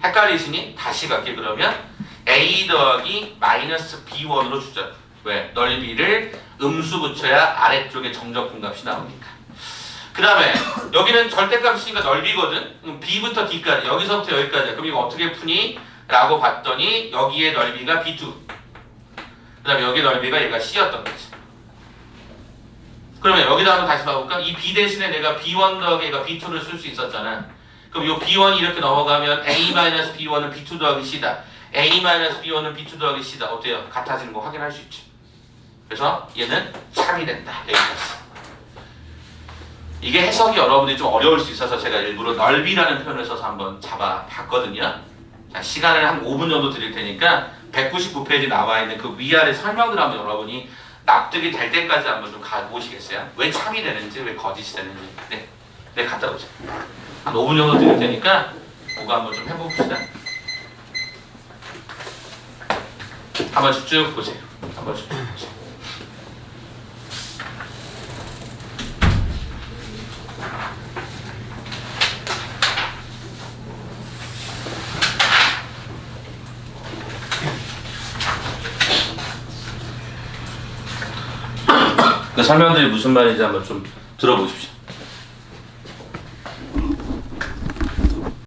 Speaker 1: 헷갈리시니? 다시 갈게. 그러면 A 더하기 마이너스 B1으로 주자. 왜? 넓이를 음수 붙여야 아래쪽에 정적분 값이 나오니까. 그 다음에 여기는 절대값이니까 넓이거든. B부터 D까지, 여기서부터 여기까지. 그럼 이거 어떻게 푸니? 라고 봤더니 여기의 넓이가 B2. 그 다음에 여기 넓이가 얘가 C였던 거지. 그러면 여기다 한번 다시 봐볼까? 이 B 대신에 내가 B1 더하기 얘가 B2를 쓸 수 있었잖아. 그럼 이 B1이 이렇게 넘어가면 A-B1은 B2 더하기 C다. A-B1은 B2 더하기 C다. 어때요? 같아지는 거 확인할 수 있지. 그래서 얘는 참이 된다. 여기까지. 이게 해석이 여러분들이 좀 어려울 수 있어서 제가 일부러 넓이라는 표현을 써서 한번 잡아봤거든요. 자, 시간을 한 5분 정도 드릴 테니까 199페이지 나와 있는 그 위아래 설명들 한번 여러분이 납득이 될 때까지 한번 좀 가보시겠어요? 왜 참이 되는지, 왜 거짓이 되는지. 네, 갔다 오자. 한 5분 정도 드릴 테니까 그거 한번 좀 해봅시다. 한번 쭉 보세요. 한번 쭉 보세요. 그 설명들이 무슨 말인지 한번 좀 들어보십시오.